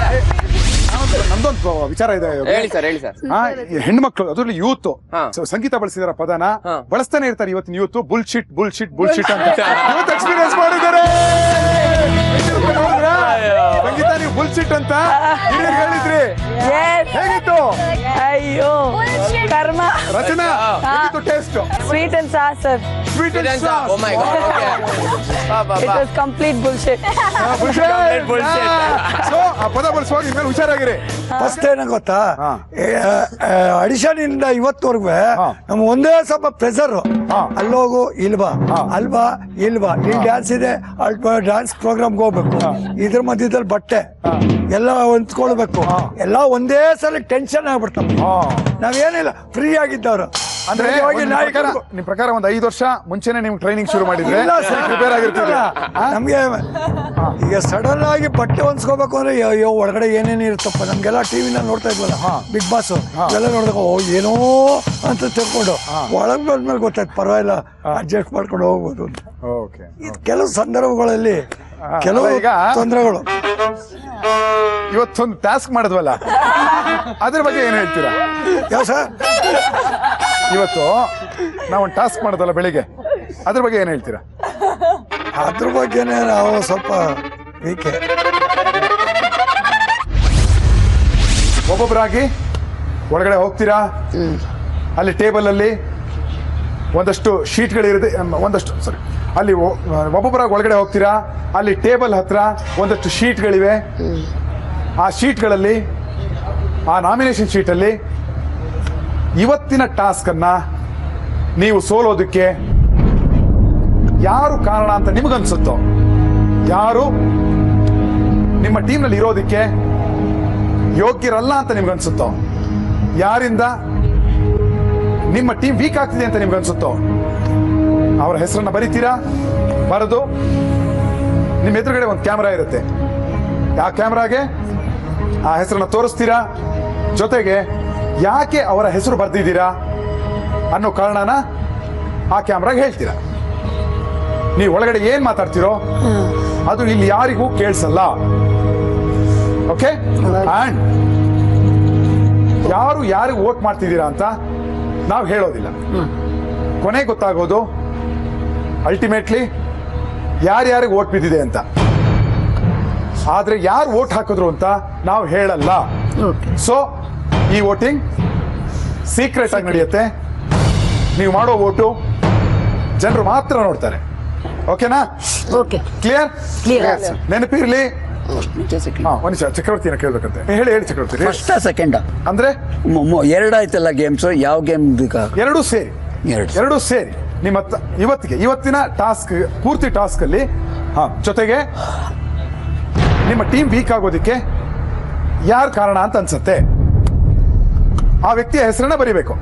ನಮ್ದೊಂದು ವಿಚಾರ ಇದೆ. ಹೇಳಿ ಸರ್. ಹೆಣ್ಮಕ್ಳು ಅದ್ರಲ್ಲಿ ಯೂತ್ ಸಂಗೀತ ಬಳಸಿದಾರ ಪದನ ಬಳಸ್ತಾನೆ ಇರ್ತಾರೆ. ಇವತ್ತಿನ ಯೂತ್ ಬುಲ್ಶಿಟ್ ಅಂತ ಎಕ್ಸ್ಪೀರಿಯನ್ಸ್ ಮಾಡಿದ್ದಾರೆ. ಸಂಗೀತ ನೀವು ಬುಲ್ಶಿಟ್ ಅಂತ ಹೇಳಿದ್ರಿ, ಹೇಗಿತ್ತು? ಅಯ್ಯೋ ಕರ್ಮ. Rachana, taste sweet and sauce sir. Sweet and sauce. Oh my god. It was complete bullshit. So ಆ ಪದ ಬಳಸುವಾಗ ಇನ್ಮೇಲೆ ಹುಷಾರಾಗಿರಿ. ಫಸ್ಟ್ ಏನ ಗೊತ್ತಾ, ಅಡಿಷನ್ ಇಂದ ಇವತ್ತವರೆಗೂ ನಮ್ ಒಂದೇ ಸ್ವಲ್ಪ ಪ್ರೆಸರ್. ಅಲ್ಲೋಗು ಇಲ್ವಾ, ಅಲ್ವಾ ಇಲ್ವಾ, ಇಲ್ಲಿ ಡ್ಯಾನ್ಸ್ ಇದೆ, ಡ್ಯಾನ್ಸ್ ಪ್ರೋಗ್ರಾಮ್ಗೆ ಹೋಗ್ಬೇಕು, ಇದ್ರ ಮಧ್ಯದಲ್ಲಿ ಬಟ್ಟೆ ಎಲ್ಲ ಹೊಂದ್ಕೊಳ್ಬೇಕು, ಎಲ್ಲ ಒಂದೇ ಸಲ ಟೆನ್ಷನ್ ಆಗ್ಬಿಡ್ತಾವ. ನಾವೇನಿಲ್ಲ, ಫ್ರೀ ಆಗಿದ್ದವ್ರು. ಅಂದ್ರೆ ನಿಮ್ ಪ್ರಕಾರ ಒಂದ್ 5 ವರ್ಷ ಮುಂಚೆನೆ ನಿಮ್ಗೆ ಟ್ರೈನಿಂಗ್ ಶುರು ಮಾಡಿದ್ರೆ ಪ್ರಿಪೇರ್ ಆಗಿರ್ತೀರ. ನಮ್ಗೆ ಈಗ ಸಡನ್ ಆಗಿ ಬಟ್ಟೆ ಹೊಂದ್ಸ್ಕೋಬೇಕು ಅಂದ್ರೆ ಅಯ್ಯೋ ಒಳಗಡೆ ಏನೇನು ಇರುತ್ತಪ್ಪ. ನಮ್ಗೆಲ್ಲ ಟಿವಿನ ನೋಡ್ತಾ ಇದ್ವಲ್ಲ, ಬಿಗ್ ಬಾಸ್ ಎಲ್ಲ ನೋಡಿದಾಗ ಏನೋ ಅಂತ ತಿಳ್ಕೊಂಡು ಒಳಗ್ ಬಂದ್ಮೇಲೆ ಗೊತ್ತಾಯ್ತು, ಪರವಾಗಿಲ್ಲ ಅಡ್ಜಸ್ಟ್ ಮಾಡ್ಕೊಂಡು ಹೋಗ್ಬೋದು ಅಂತ. ಕೆಲವು ಸಂದರ್ಭಗಳಲ್ಲಿ ಕೆಲವು ತೊಂದರೆಗಳು. ಇವತ್ತೊಂದು ಟಾಸ್ಕ್ ಮಾಡಿದ್ವಲ್ಲ, ಅದ್ರ ಬಗ್ಗೆ ಏನ್ ಹೇಳ್ತೀರಾ? ಯಾವ ಸರ್, ಇವತ್ತು ನಾವೊಂದು ಟಾಸ್ಕ್ ಮಾಡೋದಲ್ಲ ಬೆಳಿಗ್ಗೆ, ಅದ್ರ ಬಗ್ಗೆ ಏನ್ ಹೇಳ್ತೀರಾ? ಅದ್ರ ಬಗ್ಗೆನೇ ನಾವು ಸ್ವಲ್ಪ ವೀಕೆ. ಒಬ್ಬೊಬ್ಬರಾಗಿ ಒಳಗಡೆ ಹೋಗ್ತೀರಾ, ಅಲ್ಲಿ ಟೇಬಲ್ ಅಲ್ಲಿ ಒಂದಷ್ಟು ಶೀಟ್ಗಳಿರುತ್ತೆ, ಅಲ್ಲಿ ಒಬ್ಬೊಬ್ಬರಾಗಿ ಒಳಗಡೆ ಹೋಗ್ತೀರಾ, ಅಲ್ಲಿ ಟೇಬಲ್ ಹತ್ರ ಒಂದಷ್ಟು ಶೀಟ್ಗಳಿವೆ. ಆ ಶೀಟ್ಗಳಲ್ಲಿ, ಆ ನಾಮಿನೇಷನ್ ಶೀಟಲ್ಲಿ ಇವತ್ತಿನ ಟಾಸ್ಕ್ ಅನ್ನ ನೀವು ಸೋಲೋದಕ್ಕೆ ಯಾರು ಕಾರಣ ಅಂತ ನಿಮಗನ್ಸುತ್ತೋ, ಯಾರು ನಿಮ್ಮ ಟೀಮ್ನಲ್ಲಿ ಇರೋದಕ್ಕೆ ಯೋಗ್ಯರಲ್ಲ ಅಂತ ನಿಮ್ಗನ್ಸುತ್ತೋ, ಯಾರಿಂದ ನಿಮ್ಮ ಟೀಮ್ ವೀಕ್ ಆಗ್ತಿದೆ ಅಂತ ನಿಮ್ಗನ್ಸುತ್ತೋ, ಅವರ ಹೆಸರನ್ನ ಬರೀತೀರಾ. ಬರೆದು ನಿಮ್ಮ ಎದುರುಗಡೆ ಒಂದು ಕ್ಯಾಮ್ರಾ ಇರುತ್ತೆ, ಆ ಕ್ಯಾಮ್ರಾಗೆ ಆ ಹೆಸರನ್ನ ತೋರಿಸ್ತೀರಾ. ಜೊತೆಗೆ ಯಾಕೆ ಅವರ ಹೆಸರು ಬರ್ದಿದ್ದೀರಾ ಅನ್ನೋ ಕಾರಣನ ಆ ಕ್ಯಾಮ್ರಾಗೆ ಹೇಳ್ತೀರಾ. ನೀವು ಒಳಗಡೆ ಏನ್ ಮಾತಾಡ್ತೀರೋ ಅದು ಇಲ್ಲಿ ಯಾರಿಗೂ ಕೇಳಿಸಲ್ಲ. ಓಕೆ? ಅಂಡ್ ಯಾರು ಯಾರಿಗೆ ವೋಟ್ ಮಾಡ್ತಿದ್ದೀರಾ ಅಂತ ನಾವು ಹೇಳೋದಿಲ್ಲ. ಕೊನೆ ಗೊತ್ತಾಗೋದು ಅಲ್ಟಿಮೇಟ್ಲಿ ಯಾರ್ಯಾರಿಗೆ ವೋಟ್ ಬಿದ್ದಿದೆ ಅಂತ. ಆದ್ರೆ ಯಾರು ವೋಟ್ ಹಾಕಿದ್ರು ಅಂತ ನಾವು ಹೇಳಲ್ಲ. ಸೊ ಈ ವೋಟಿಂಗ್ ಸೀಕ್ರೆಟ್ ಆಗಿ ನಡೆಯುತ್ತೆ. ನೀವು ಮಾಡೋ ವೋಟು ಜನರು ಮಾತ್ರ ನೋಡ್ತಾರೆ. ಓಕೆನಾ? ಕ್ಲಿಯರ್? ನೆನಪಿರ್ಲಿ. ಒಂದ್ ಚಕ್ರವರ್ತಿನ ಕೇಳ್ಬೇಕಂತೆ. ಹೇಳಿ ಚಕ್ರವರ್ತಿ. ಫಸ್ಟ್ ಸೆಕೆಂಡ್ ಅಂದ್ರೆ ಎರಡಾಯ್ತಲ್ಲ ಗೇಮ್ಸ್, ಯಾವ ಗೇಮ್ ಎರಡೂ ಸೇರಿ ನಿಮ್ಮ ಇವತ್ತಿನ ಟಾಸ್ಕ್, ಪೂರ್ತಿ ಟಾಸ್ಕ್ ಅಲ್ಲಿ ಜೊತೆಗೆ ನಿಮ್ಮ ಟೀಮ್ ವೀಕ್ ಆಗೋದಿಕ್ಕೆ ಯಾರು ಕಾರಣ ಅಂತ ಅನ್ಸುತ್ತೆ ಆ ವ್ಯಕ್ತಿಯ ಹೆಸರನ್ನ ಬರಿಬೇಕು.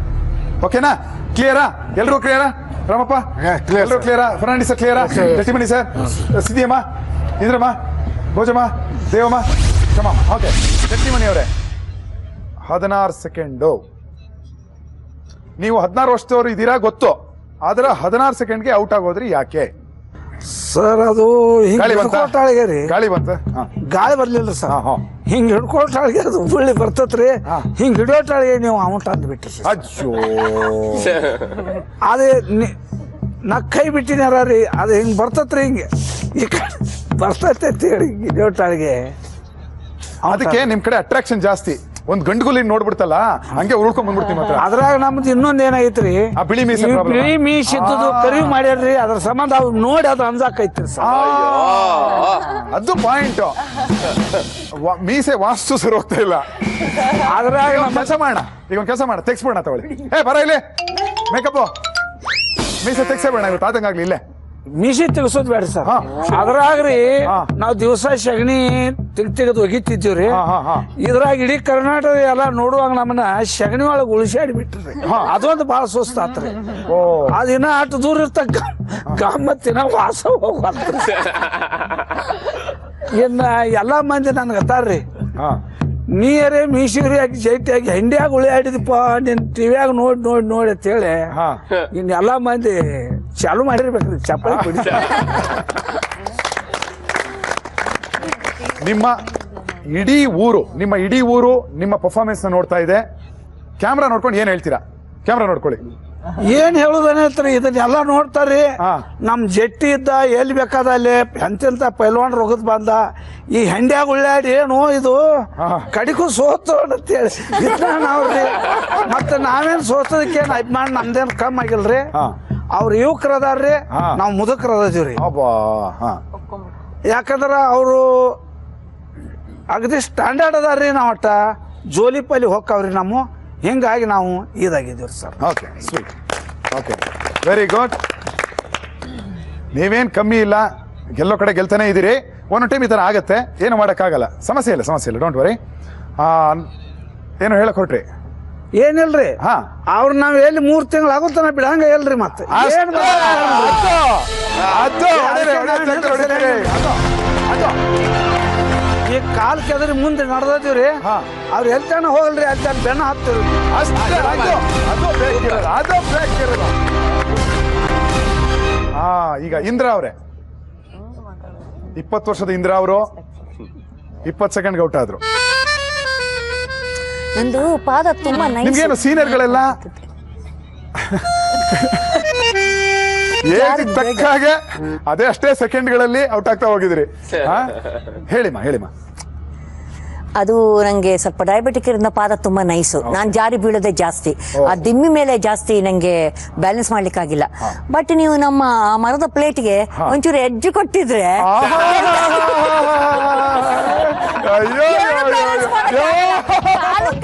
ಓಕೆನಾ? ಕ್ಲಿಯರಾ? ಎಲ್ರೂ ಕ್ಲಿಯರಾ? ರಾಮಪ್ಪ ಎಲ್ಲರೂ ಕ್ಲಿಯರಾ? ಫರ್ನಾಂಡಿಸ್ ಕ್ಲಿಯರಾ? ಜಟಿಮಣಿ ಸರ್, ಸಿದ್ದಿಯಮ್ಮ, ಇಂದ್ರಮ್ಮ, ಭೋಜಮ್ಮ, ದೇವಮ್ಮ, ಕ್ಷಮಮ್ಮ. ಓಕೆ, ಜಟಿಮಣಿ ಅವರೇ 16 ಸೆಕೆಂಡು. ನೀವು 16 ವರ್ಷದವರು ಇದ್ದೀರಾ ಗೊತ್ತು, ಆದ್ರೆ 16 ಸೆಕೆಂಡ್ಗೆ ಔಟ್ ಆಗೋದ್ರಿ ಯಾಕೆ? ಸರ್ ಅದು ಹಿಂಗ್ ಗಾಳಿ ಬಂತ? ಹಿಡ್ಕೊಳ್ತಾಳಿಗೆ ರೀ ಗಾಳಿ ಬಂತ ಗಾಳಿ ಬರ್ಲಿಲ್ಲ ಸರ್ ಹಿಂಗ್ ಹಿಡ್ಕೊಳ್ತಾಳಿಗೆ ಅದು ಬುಳ್ಳಿ ಬರ್ತತ್ರಿ ಹಿಂಗ್ ಹಿಡಿಯೋಟಾಳಿಗೆ ನೀವು ಅಮೌಂಟ್ ಅಂದ್ಬಿಟ್ರಿ ಸರ್. ಅಜ್ಜೋ ಅದೇ ನಾ ಕೈ ಬಿಟ್ಟಿನಾರ ರೀ ಅದು ಹಿಂಗ್ ಬರ್ತತ್ರಿ ಹಿಂಗೆ ಈ ಕಡೆ ಬರ್ತೈತೆ ಹೇಳಿ ಹಿಡಿಯೋಟಾಳಿಗೆ. ಅದಕ್ಕೆ ನಿಮ್ ಕಡೆ ಅಟ್ರಾಕ್ಷನ್ ಜಾಸ್ತಿ. ಒಂದ್ ಗಂಡುಗುಲಿ ನೋಡ್ಬಿಡ್ತಲ್ಲ ಹಂಗೆ ಉಳ್ಕೊಂಡ್ ಬಂದ್ಬಿಡ್ತೀವಿ ಮಾತ್ರ. ಅದ್ರಾಗ ನಮ್ದು ಇನ್ನೊಂದ್ ಏನೈತ್ರಿ ಬಿಳಿ ಮೀಸೆ problem. ಬಿಳಿ ಮೀಸ್ ಇದ್ದದು ಕರಿವು ಮಾಡ್ಯಾರ್ರಿ ಅದ್ರ ಸಂಬಂಧ ಅವ್ರು ನೋಡಿ ಅದು ಅಂಜಾಕೈತ್ರಿ ಸರ್. ಅದು ಪಾಯಿಂಟ್. ಮೀಸೆ ವಾಸ್ತು ಸರಿ ಹೋಗ್ತಾ ಇಲ್ಲ. ಅದ್ರಾಗ ಕೆಲಸ ಮಾಡೋಣ, ಈಗ ಒಂದ್ ಕೆಲಸ ಮಾಡ ತೆಗ್ಸ್ಬಿಡೋಣ ತಗೊಳ್ಳಿ. ಬರ ಇಲ್ಲಿ ಮೇಕಪ್ ಮೀಸೆ ತೆಗ್ಸೇಬೇಡ ಇವತ್ತು ಆದಂಗಾಗ್ಲಿ. ಇಲ್ಲೇ ಮೀಸಿ ತೆಗಸೋದ್ ಬೇಡ ಸರ್. ಅದ್ರಾಗ್ರಿ ನಾವ್ ದಿವಸ ಸಗಣಿ ತೆಗೆದು ಒಗಿತಿದ್ದೀವ್ರಿ. ಇದ್ರಾಗ ಇಡೀ ಕರ್ನಾಟಕ ಎಲ್ಲ ನೋಡುವಾಗ ನಮ್ಮನ್ನ ಸಗಣಿ ಒಳಗೆ ಉಳಿಸಾಡಿ ಬಿಟ್ರಿ. ಅದೊಂದು ಬಹಳ ಸುಸ್ತ ಆತ್ರಿ. ಅದಿನ ಅಷ್ಟು ದೂರ ಇರ್ತಕ್ಕ ಗಮ್ಮತ್ತಿನ ವಾಸ ಹೋಗ್ಬಾರ್ದು. ಇನ್ನ ಎಲ್ಲಾ ಮಂದಿ ನನ್ಗೆ ಅತ್ತಾರ್ರಿ ನೀರೇ ಮೀಸಿರಿ ಆಗಿ ಜೈಟಿಯಾಗಿ ಹೆಂಡಿಯಾಗಿ ಉಳಿಯಾಡಿದಪ್ಪ ನಿನ್ ಟಿವಿಯಾಗ ನೋಡಿ ಅಂತೇಳಿ ಇನ್ ಎಲ್ಲಾ ಮಂದಿ ಚಾಲು ಮಾಡಿರ್ಬೇಕ್ರಿ ಚಪ್ಪಲಿ ಬಿಡಿ. ನಿಮ್ಮ ಇಡೀ ಊರು ನಿಮ್ಮ ಪರ್ಫಾರ್ಮೆನ್ಸ್ ನ ನೋಡ್ತಾ ಇದೆ. ಕ್ಯಾಮ್ರಾ ನೋಡ್ಕೊಂಡು ಏನ್ ಹೇಳ್ತೀರಾ? ಕ್ಯಾಮ್ರಾ ನೋಡ್ಕೊಳ್ಳಿ. ಏನ್ ಹೇಳುದನೇತ್ರಿ ಇದನ್ನೆಲ್ಲ ನೋಡ್ತಾರ್ರಿ. ನಮ್ ಜಟ್ಟಿ ಇದ್ದ ಎಲ್ಲಿ ಬೇಕಾದ ಅಲ್ಲಿ ಎಂತೆಂತ ಪೈಲ್ವಾನ್ ರೋಗದ್ ಬಂದ ಈ ಹೆಂಡ್ಯಾಗ ಉಳ್ಳಾಡಿ ಏನು ಇದು ಕಡಿಗೂ ಸೋತು ಅಂತೇಳಿ ನಾವ್ರಿ. ಮತ್ತೆ ನಾವೇನ್ ಸೋತದಕ್ಕೆ ಅಭಿಮಾನ ನಮ್ದೇನ್ ಕಮ್ಮಿ ಆಗಿಲ್ರಿ. ಅವ್ರ ಯುವಕರ ಅದಾರ್ರಿ, ನಾವ್ ಮುದುಕರ ಅದೀವ್ರಿ. ಯಾಕಂದ್ರ ಅವರು ಅಗದಿ ಸ್ಟ್ಯಾಂಡರ್ಡ್ ಅದಾರ್ರಿ. ನಾವ್ ಒಟ್ಟ ಜೋಲಿ ಪಲ್ಲಿ ಹೋಗ್ತಾವ್ರಿ ನಮ್ಮ. ಹಿಂಗಾಗಿ ನಾವು ಇದಾಗಿದ್ದೀವ್ರಿ sir. Okay sweet. Okay very good. ನೀವೇನ್ ಕಮ್ಮಿ ಇಲ್ಲ, ಗೆಲ್ಲೋ ಕಡೆ ಗೆಲ್ತಾನೆ ಇದ್ದೀರಿ. ಒಂದೊಂದು ಟೈಮ್ ಈ ಥರ ಆಗತ್ತೆ, ಏನು ಮಾಡೋಕ್ಕಾಗಲ್ಲ. ಸಮಸ್ಯೆ ಇಲ್ಲ ಡೋಂಟ್ ವರಿ. ಏನು ಹೇಳಕ್ ಹೊರಟ್ರಿ? ಏನಿಲ್ರಿ ಅವ್ರ ನಾವ್ ಎಲ್ಲಿ 3 ತಿಂಗಳು ಆಗುತ್ತಾನ ಬಿಡಂಗ ಎಲ್ರಿ. ಮತ್ತೆ ಈ ಕಾಲ್ ಕೆದರಿ ಮುಂದೆ ನಡೆದಿವ್ರಿ. ಅವ್ರ ಎಲ್ತಾನ ಹೋಗಲ್ರಿ, ಅಲ್ಲಿ ಬೆನ್ನ ಹತ್ತಿರಿ. ಈಗ ಇಂದ್ರ ಅವ್ರೆ 20 ವರ್ಷದ ಇಂದ್ರ ಅವರು 20 ಸೆಕೆಂಡ್ ಔಟ್ ಆದ್ರು. ನಂದು ಪಾದ ತುಂಬಾ ನಿಮ್ಗೇನು ಸೀನಿಯರ್ಗಳೆಲ್ಲ ತಕ್ಕ ಹಾಗೆ ಅದೇ ಅಷ್ಟೇ ಸೆಕೆಂಡ್ಗಳಲ್ಲಿ ಔಟ್ ಆಗ್ತಾ ಹೋಗಿದ್ರಿ. ಹೇಳಿಮ್ಮ. ಅದು ನಂಗೆ ಸ್ವಲ್ಪ ಡಯಾಬಿಟಿಕ್ ಇರೋದ್ರಿಂದ ಪಾದ ತುಂಬಾ ನೈಸು. ನಾನ್ ಜಾರಿ ಬೀಳೋದೇ ಜಾಸ್ತಿ. ಆ ದಿಮ್ಮಿ ಮೇಲೆ ಜಾಸ್ತಿ ನಂಗೆ ಬ್ಯಾಲೆನ್ಸ್ ಮಾಡ್ಲಿಕ್ಕಾಗಿಲ್ಲ. ಬಟ್ ನೀವು ನಮ್ಮ ಮರದ ಪ್ಲೇಟ್ಗೆ ಒಂಚೂರು ಎಡ್ಜ್ ಕೊಟ್ಟಿದ್ರೆ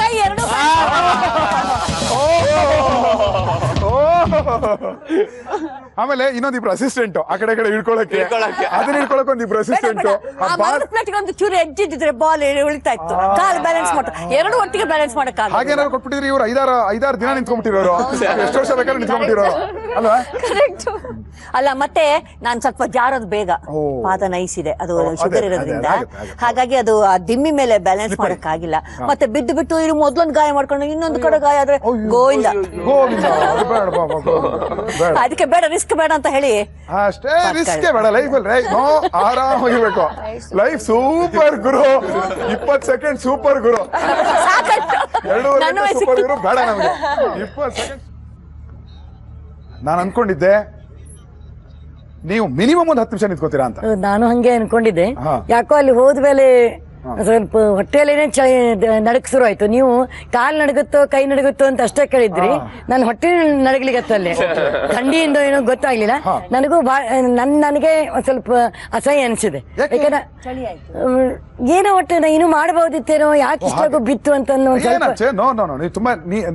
ಕೈ ಎರಡು ಆಮೇಲೆ ಇನ್ನೊಂದಿಬ್ರು ಅಸಿಸ್ಟೆಂಟ್ ಆ ಕಡೆ ಹಿಡ್ಕೊಳಕ್ಕೆ ಅದನ್ನ ಹಿಡ್ಕೊಳಕ್ ಒಂದಿಬ್ರು ಅಸಿಸ್ಟೆಂಟ್. ಒಂದು ಚೂರು ಎಡ್ಜ್ ಇದ್ದಿದ್ರೆ ಬಾಲ್ ಉಳಿತಾ ಇತ್ತು. ಕಾಲ್ ಬ್ಯಾಲೆನ್ಸ್ ಮಾಡ ಎರಡು ಒಟ್ಟಿಗೆ ಬ್ಯಾಲೆನ್ಸ್ ಮಾಡಕ್ ಹಾಗೇನಾದ್ರು ಕೊಟ್ಬಿಟ್ಟಿದ್ರಿ. ಇವ್ರು 5-6 ದಿನ ನಿಂತ್ಕೊಂಡ್ಬಿಟ್ಟಿರೋರು. ಎಷ್ಟು ವರ್ಷ ಬೇಕಾದ್ರೆ ನಿಂತ್ಕೊಂಡ್ಬಿಟ್ಟಿರೋರು ಅಲ್ವಾ? ಅಲ್ಲ ಮತ್ತೆ ನಾನ್ ಸ್ವಲ್ಪ ಜಾರೋದು ಬೇಗ. ಪಾದ ನೈಸ್ ಇದೆ, ಅದು ಶುಗರ್ ಇರೋದ್ರಿಂದ. ಹಾಗಾಗಿ ಅದು ಆ ದಿಮ್ಮಿ ಮೇಲೆ ಬ್ಯಾಲೆನ್ಸ್ ಮಾಡಕ್ ಆಗಿಲ್ಲ. ಮತ್ತೆ ಬಿದ್ದು ಇನ್ನು ಮೊದ್ಲೊಂದು ಗಾಯ ಮಾಡ್ಕೊಂಡು ಇನ್ನೊಂದು ಕಡೆ ಗಾಯ ಆದ್ರೆ ಗೋವಿಂದ. ಅದಕ್ಕೆ ಬೇಡ, ರಿಸ್ಕ್ ಬೇಡ ಅಂತ ಹೇಳಿ ಅಷ್ಟೇ. ರಿಸ್ಕ್ ಬೇಡ ಲೈಫಲ್ಲಿ. ಆರಾಮಾಗಿರ್ಬೇಕು. ಲೈಫ್ ಸೂಪರ್ ಗುರು. 20 ಸೆಕೆಂಡ್ ಸೂಪರ್ ಗುರು. 2 ಸೂಪರ್ ಗುರು ಬೇಡ ನಮ್ಗೆ. 20 ಸೆಕೆಂಡ್. ನಾನು ಅನ್ಕೊಂಡಿದ್ದೆ ನೀವು ಮಿನಿಮಮ್ ಒಂದು 10 ನಿಮಿಷ ನಿಂತ್ಕೋತೀರಾ ಅಂತ. ನಾನು ಹಂಗೆ ಅನ್ಕೊಂಡಿದ್ದೆ. ಯಾಕೋ ಅಲ್ಲಿ ಹೋದ್ಮೇಲೆ ಸ್ವಲ್ಪ ಹೊಟ್ಟೆಯಲ್ಲೇನೆ ನಡಕ್ ಶುರು ಆಯ್ತು. ನೀವು ಕಾಲ್ ನಡಗುತ್ತೋ ಕೈ ನಡಗುತ್ತೋ ಅಂತ ಅಷ್ಟೇ ಕೇಳಿದ್ರಿ. ನಾನು ಹೊಟ್ಟೆ ನಡಗ್ಲಿಗತ್ತಲ್ಲಿ ಥಂಡಿಯಿಂದ ಏನೋ ಗೊತ್ತಾಗ್ಲಿಲ್ಲ ನನಗೂ. ನನಗೆ ಸ್ವಲ್ಪ ಅಸಹ್ಯ ಅನಿಸಿದೆ. ಯಾಕಂದ್ರೆ ಏನೋ ಒಟ್ಟು ಇನ್ನು ಮಾಡಬಹುದಿತ್ತೇನೋ, ಯಾಕೆ ಇಷ್ಟಾಗೂ ಬಿತ್ತು ಅಂತ.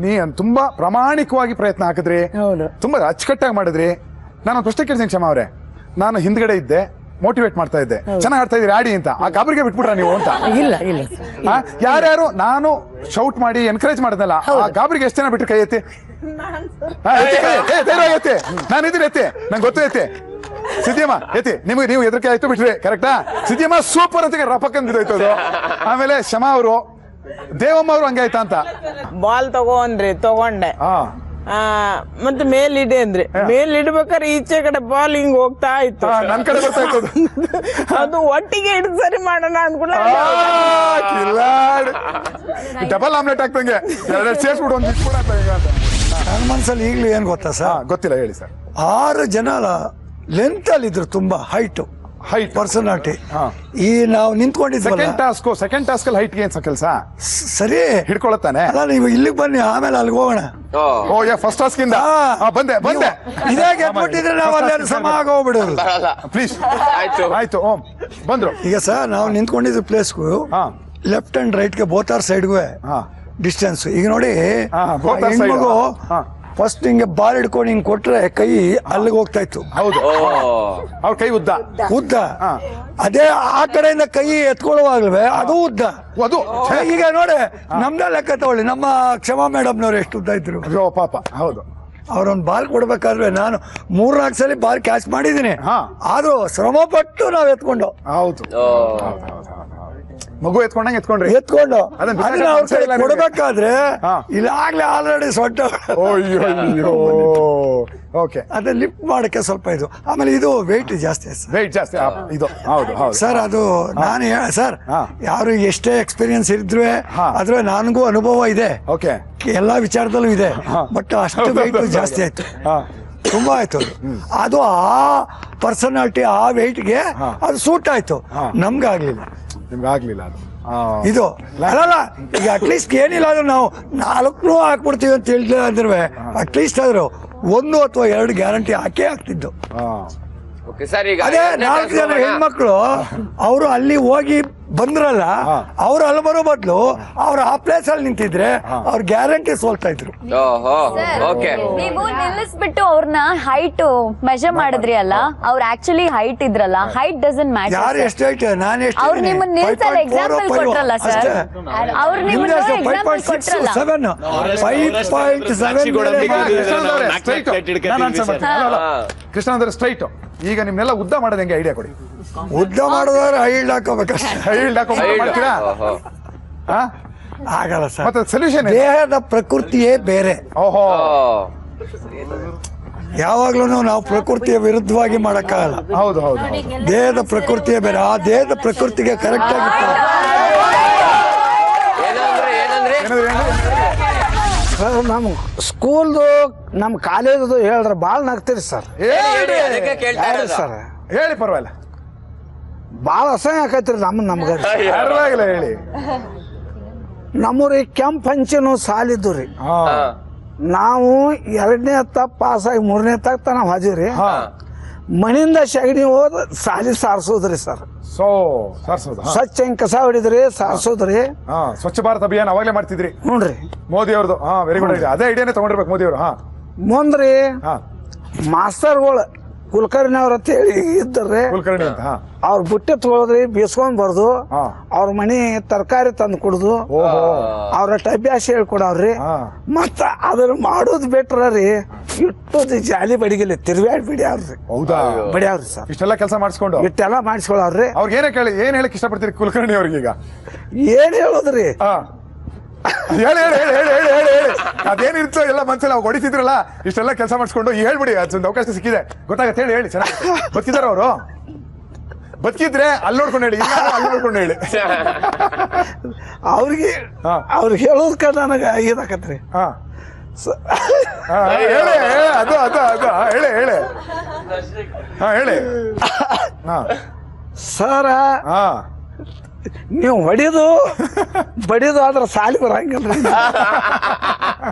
ನೀವು ತುಂಬಾ ಪ್ರಾಮಾಣಿಕವಾಗಿ ಪ್ರಯತ್ನ ಹಾಕಿದ್ರಿ, ತುಂಬಾ ಅಚ್ಚುಕಟ್ಟಾಗಿ ಮಾಡಿದ್ರಿ. ನಾನು ಪ್ರಶ್ನೆ ಕೇಳ್ತೀನಿ ಕ್ಷಮಾ ಅವ್ರೆ. ನಾನು ಹಿಂದ್ಗಡೆ ಇದ್ದೆ, ಮೋಟಿವೇಟ್ ಮಾಡ್ತಾ ಇದ್ದೆ, ಚೆನ್ನಾಗಿ ಆಡ್ತಾ ಇದ್ರಿ ಆಡಿ ಅಂತ. ಆ ಗಾಬರಿಗೆ ಬಿಟ್ಬಿಟ್ರ ನೀವು ಅಂತ? ಇಲ್ಲ. ಯಾರ್ಯಾರು ನಾನು ಶೌಟ್ ಮಾಡಿ ಎನ್ಕರೇಜ್ ಮಾಡಿದ್ನಲ್ಲ, ಆ ಗಾಬರಿಗೆ ಎಷ್ಟು ಜನ ಬಿಟ್ರಿ? ಕೈ ಎತ್ತಿ. ನಾನು ಇದ್ದೀನಿ, ಎತ್ತಿ. ನಂಗೆ ಗೊತ್ತು, ಎತ್ತಿ. ಸಿದ್ಯಮ್ಮ ಎತ್ತಿ. ನೀವು ಎದರಿಕೆ ಆಯ್ತು ಬಿಟ್ರಿ. ಕರೆಕ್ಟಾ? ಸಿದ್ಯಮ್ಮ ಸೂಪರ್ ಅಂತ ರಫಕ್ಕಂದ್ ಬಿದ್ದೋಯ್ತು ಅದು. ಆಮೇಲೆ ಶಮಾ ಅವರು, ದೇವಮ್ಮ ಅವರು ಹಂಗಾಯ್ತಾ ಅಂತ. ಬಾಲ್ ತಗೊಂಡ್ರಿ, ತಗೊಂಡೆ. ಮತ್ತೆ ಮೇಲಿಡೆ ಅಂದ್ರೆ ಮೇಲಿಡ್ಬೇಕಾದ್ರೆ ಈಚೆ ಕಡೆ ಬಾಲ್ ಹಿಂಗ್ ಹೋಗ್ತಾ ಇತ್ತು ನನ್ ಕಡೆ ಬರ್ತಾ ಇತ್ತು ಅದು ಒಟ್ಟಿಗೆ ಹಿಡಿದು ಸರಿ ಮಾಡೋಣ ಅಂದ್ಕೊಳ್ಳ ಡಬಲ್ ಆಮ್ಲೆಟ್ ಹಾಕ್ತಂಗೆ ಎರಡು ಸೇರ್ಸ್ಬಿಟ್ಟು ಒಂದು ಇಟ್ಬಿಡ ನನ್ನ ಮನ್ಸಲ್ಲಿ ಈಗಲೂ ಏನ್ ಗೊತ್ತಾ ಸರ್? ಗೊತ್ತಿಲ್ಲ, ಹೇಳಿ ಸರ್. 6 ಜನ ಲೆಂತ್ ಅಲ್ಲಿ ಇದ್ರು, ತುಂಬಾ ಹೈಟ್ ಪರ್ಸನಾಲಿಟಿ. ಈ ನಾವು ನಿಂತ್ಕೊಂಡಿದ್ವಲ್ಲ ಸೆಕೆಂಡ್ ಟಾಸ್ಕ್ ಅಲ್ಲಿ ಹೈಟ್ ಏನ್ ಕೆಲಸ ಸರಿ ಹಿಡ್ಕೊಳತ್ತಾನೆ. ಅಲ್ಲ, ನೀವು ಇಲ್ಲಿಗೆ ಬನ್ನಿ, ಆಮೇಲೆ ಅಲ್ಲಿಗೆ ಹೋಗೋಣ. ಫಸ್ಟ್ ಟಾಸ್ಕ್ ಇಂದ ಬಂದೆ ಇದೇ ಗೆದ್ಬಿಟ್ಟಿದ್ರೆ ನಾವು ಅಲ್ಲಿ ಸಮ ಆಗೋಗ್ಬಿಡೋದು. ಪ್ಲೀಸ್ ಆಯ್ತು ಬಂದ್ರು. ಈಗ ಸರ್ ನಾವು ನಿಂತ್ಕೊಂಡಿದ್ದ ಪ್ಲೇಸ್ಗೂ ಲೆಫ್ಟ್ ಅಂಡ್ ರೈಟ್ ಗೆ ಬೋತಾರ್ ಸೈಡ್ಗೂ ಡಿಸ್ಟೆನ್ಸ್. ಈಗ ನೋಡಿ ಹೆಣ್ಮಗು ಫಸ್ಟ್ ಹಿಂಗೆ ಬಾಲ್ ಹಿಡ್ಕೊಂಡು ಹಿಂಗ್ ಕೊಟ್ರೆ ಕೈ ಅಲ್ಲಿಗೆ ಹೋಗ್ತಾ ಇತ್ತು. ಹೌದು, ಅವ್ರ ಕೈ ಉದ್ದ. ಅದೇ ಆ ಕಡೆಯಿಂದ ಕೈ ಎತ್ಕೊಳ್ಳುವಾಗ್ಲೇ ಅದು ಉದ್ದ. ಅದು ಈಗ ನೋಡಿ ನಮ್ದ ಲೆಕ್ಕ ತಗೊಳ್ಳಿ, ನಮ್ಮ ಕ್ಷಮಾ ಮೇಡಮ್ನವ್ರು ಎಷ್ಟು ಉದ್ದ ಇದ್ರು ಪಾಪ. ಹೌದು, ಅವ್ರೊಂದು ಬಾಲ್ ಕೊಡ್ಬೇಕಾದ್ರೆ ನಾನು 3-4 ಸಲ ಬಾಲ್ ಕ್ಯಾಚ್ ಮಾಡಿದೀನಿ. ಆದ್ರೂ ಶ್ರಮ ಪಟ್ಟು ನಾವ್ ಎತ್ಕೊಂಡು. ಹೌದು, ಮಗು ಎತ್ಕೊಂಡು ಅದನ್ನ ಅವ್ರ ಕೈ ಕೊಡ್ಬೇಕಾದ್ರೆ ಇಲ್ಲ ಆಗ್ಲೇ ಆಲ್ರೆಡಿ ಸೊಟ್ಟ. ಓಕೆ, ಅದೇ ಲಿಫ್ಟ್ ಮಾಡಕ್ಕೆ ಸ್ವಲ್ಪ ಇದು. ಆಮೇಲೆ ಇದು ವೆಯ್ಟ್ ಜಾಸ್ತಿ ಇದು. ಹೌದು ಸರ್, ಅದು ನಾನು ಸರ್ ಯಾರು ಎಷ್ಟೇ ಎಕ್ಸ್ಪೀರಿಯನ್ಸ್ ಇದ್ರು ಆದ್ರೆ ನನಗೂ ಅನುಭವ ಇದೆ. ಓಕೆ, ಎಲ್ಲಾ ವಿಚಾರದಲ್ಲೂ ಇದೆ. ಬಟ್ ಅಷ್ಟು ವೆಯ್ಟ್ ಜಾಸ್ತಿ ಆಯ್ತು, ತುಂಬಾ ಆಯ್ತು. ಅದು ಆ ಪರ್ಸನಾಲಿಟಿ ಆ ವೆಯ್ಟ್ಗೆ ಅದು ಸೂಟ್ ಆಯ್ತು. ನಿಮ್ಗೆ ಆಗ್ಲಿಲ್ಲ ಅದು ಇದು ಅಲ್ಲ. ಈಗ ಅಟ್ಲೀಸ್ಟ್ ಏನಿಲ್ಲ ಆದ್ರೂ ನಾವು 4 ಹಾಕ್ಬಿಡ್ತೀವಿ ಅಂತ ಹೇಳಿದ್ರೆ ಅಂದ್ರೆ ಅಟ್ಲೀಸ್ಟ್ ಆದ್ರು 1 ಅಥವಾ 2 ಗ್ಯಾರಂಟಿ ಹಾಕೇ ಆಗ್ತಿದ್ದು. ಅದೇ 4 ಜನ ಹೆಣ್ಮಕ್ಳು ಅವರು ಅಲ್ಲಿ ಹೋಗಿ ಬಂದ್ರಲ್ಲ, ಅವ್ರು ಅಲ್ಲಿ ಬರೋ ಬದಲು ಅವ್ರು ಆ ಪ್ಲೇಸ್ ಅಲ್ಲಿ ನಿಂತಿದ್ರೆ ಅವ್ರ ಗ್ಯಾರಂಟಿ ಸೋಲ್ತಾ ಇದ್ರು. ನೀವು ನಿಲ್ಲಿಸ್ಬಿಟ್ಟು ಅವ್ರನ್ನ ಹೈಟ್ ಮೆಜರ್ ಮಾಡಿದ್ರಿ ಅಲ್ಲ, ಅವ್ರು ಆಕ್ಚುಲಿ ಹೈಟ್ ಇದ್ರಲ್ಲ, ಹೈಟ್ ಡಸಂಟ್ ಮ್ಯಾಟರ್. ಯಾರು ಎಷ್ಟು ಹೈಟ್, ನಾನು ಎಷ್ಟು, ಅವ್ರು ನಿಮ್ಮನ್ನ ನಿಲ್ಸಲ್ಲ, ಎಕ್ಸಾಂಪಲ್ ಕೊಟ್ರಲ್ಲ ಸರ್, ಅವ್ರು ನಿಮ್ಮನ್ನ ಎಕ್ಸಾಂಪಲ್ ಕೊಟ್ರಲ್ಲ. 5.7 ಕೃಷ್ಣ ಅಂದ್ರೆ ಸ್ಟ್ರೈಟ್. ಈಗ ನಿಮ್ನೆಲ್ಲ ಉದ್ದ ಮಾಡೋದು ಹೆಂಗೆ ಐಡಿಯಾ ಕೊಡಿ. ಉದ್ದ ಮಾಡೋದಾದ್ರೆ ಹೈಲ್ಡ್ ಹಾಕೋಬೇಕಷ್ಟೇ. ಹೈಲ್ಡ್ ಹಾಕೋತೀರಾ? ಆಗಲ್ಲ ಸರ್. ಮತ್ತೆ ಸೊಲ್ಯೂಷನ್ ದೇಹದ ಪ್ರಕೃತಿಯೇ ಬೇರೆ. ಓಹೋ, ಯಾವಾಗ್ಲೂ ನಾವು ಪ್ರಕೃತಿಯ ವಿರುದ್ಧವಾಗಿ ಮಾಡಕ್ಕಾಗಲ್ಲ. ಹೌದು, ದೇಹದ ಪ್ರಕೃತಿಯೇ ಬೇರೆ. ಆ ದೇಹದ ಪ್ರಕೃತಿಗೆ ಕರೆಕ್ಟ್ ಆಗಿ ನಮ್ ಸ್ಕೂಲ್ದು ನಮ್ ಕಾಲೇಜ್ ಹೇಳಿದ್ರೆ ಬಾಳ ನಗ್ತೀರಿ ಸರ್. ಸರ್ ಹೇಳಿ, ಪರವಾಗಿಲ್ಲ. ಬಾಳ ಅಸಹ್ಯ ಆಕೈತ್ರಿ ನಮ್ಗೆ. ಪರವಾಗಿಲ್ಲ ಹೇಳಿ. ನಮ್ಮೂರಿ ಕೆಂಪ್ ಹಂಚಿನ ಸಾಲಿದ್ದು ರೀ. ನಾವು 2ನೇ ತಪ್ಪ ಪಾಸ್ ಆಗಿ 3ನೇ ತಕ್ಕ ನಾವು ಹಾಜಿವ್ರಿ. ಮನಿಂದ ಸಗಣಿ ಹೋದ್ ಸಾಲಿ ಸಾರಿಸೋದ್ರಿ ಸರ್. ಸ್ವಚ್ಛ ಹಿಂಗ್ ಕಸ ಹೊಡಿದ್ರಿ, ಸಾರಿಸೋದ್ರಿ. ಸ್ವಚ್ಛ ಭಾರತ್ ಅಭಿಯಾನ ಅವಾಗಲೇ ಮಾಡ್ತಿದ್ರಿ. ನೋಡ್ರಿ ಮೋದಿ ಅವ್ರದ್ದು. Very good idea. ಅದೇ ಐಡಿಯಾನೇ ತಗೊಂಡಿರ್ಬೇಕು ಮೋದಿ ಅವರು. ಮುಂದ್ರಿ ಮಾಸ್ತರ್ಗಳು ಕುಲಕರ್ಣಿಯವ್ರ ಅಂತ ಹೇಳಿ ಇದ್ದರ್ರಿ. ಕುಲಕರ್ಣಿ ಅಂತ ಅವ್ರ ಬುಟ್ಟೆ ತಗೊಳದ್ರಿ, ಬೀಸ್ಕೊಂಡ್ ಬರ್ದು ಅವ್ರ ಮನಿ ತರಕಾರಿ ತಂದು ಕುಡ್ದು ಅವ್ರ ಅಭ್ಯಾಸ ಹೇಳ್ಕೊಡವ್ರಿ. ಮತ್ತ ಅದನ್ನ ಮಾಡೋದ್ ಬಿಟ್ರಿ ಇಟ್ಟೋದು ಜಾಲಿ ಬಡಿಗಿಲ್ಲ ತಿರ್ವ್ಯಾಡ್ ಬಿಡ್ಯಾವ್ರಿ. ಹೌದಾ? ಬಡಿಯಾವ್ರಿ ಸರ್. ಇಷ್ಟೆಲ್ಲ ಕೆಲಸ ಮಾಡಿಸ್ಕೊಂಡು ಇಷ್ಟೆಲ್ಲ ಮಾಡಿಸ್ಕೊಳವ್ರಿ. ಅವ್ರಿಗೆ ಏನ್ ಹೇಳಕ್ ಇಷ್ಟಪಡ್ತೀರಿ ಕುಲಕರ್ಣಿ ಅವ್ರಿಗೆ? ಈಗ ಏನ್ ಹೇಳೋದ್ರಿ? ಹೇಳಿ ಅದೇನಿರ್ತೋ ಎಲ್ಲ ಮನ್ಸಲ್ಲಿ ಅವಾಗ ಹೊಡಿತಿದ್ರಲ್ಲ, ಇಷ್ಟೆಲ್ಲ ಕೆಲಸ ಮಾಡಿಸ್ಕೊಂಡು ಹೇಳ್ಬಿಡಿ. ಅದೊಂದು ಅವಕಾಶ ಸಿಕ್ಕಿದೆ, ಗೊತ್ತಾಗತ್ತೆ. ಹೇಳಿ ಚೆನ್ನಾಗಿ ಬದುಕಿದಾರ ಅವರು. ಬದುಕಿದ್ರೆ ಅಲ್ಲಿ ನೋಡ್ಕೊಂಡು ಹೇಳಿ, ಅಲ್ಲಿ ನೋಡ್ಕೊಂಡು ಹೇಳಿ. ಅವ್ರಿಗೆ ಹೇಳೋದ್ಕ ನನಗ ಇದಾಕತ್ರಿ. ಹೇಳಿ ಸರ, ನೀವು ಬಡಿದು ಆದ್ರ ಸಾಲಿ ಬರಂಗಿಲ್ರಿ.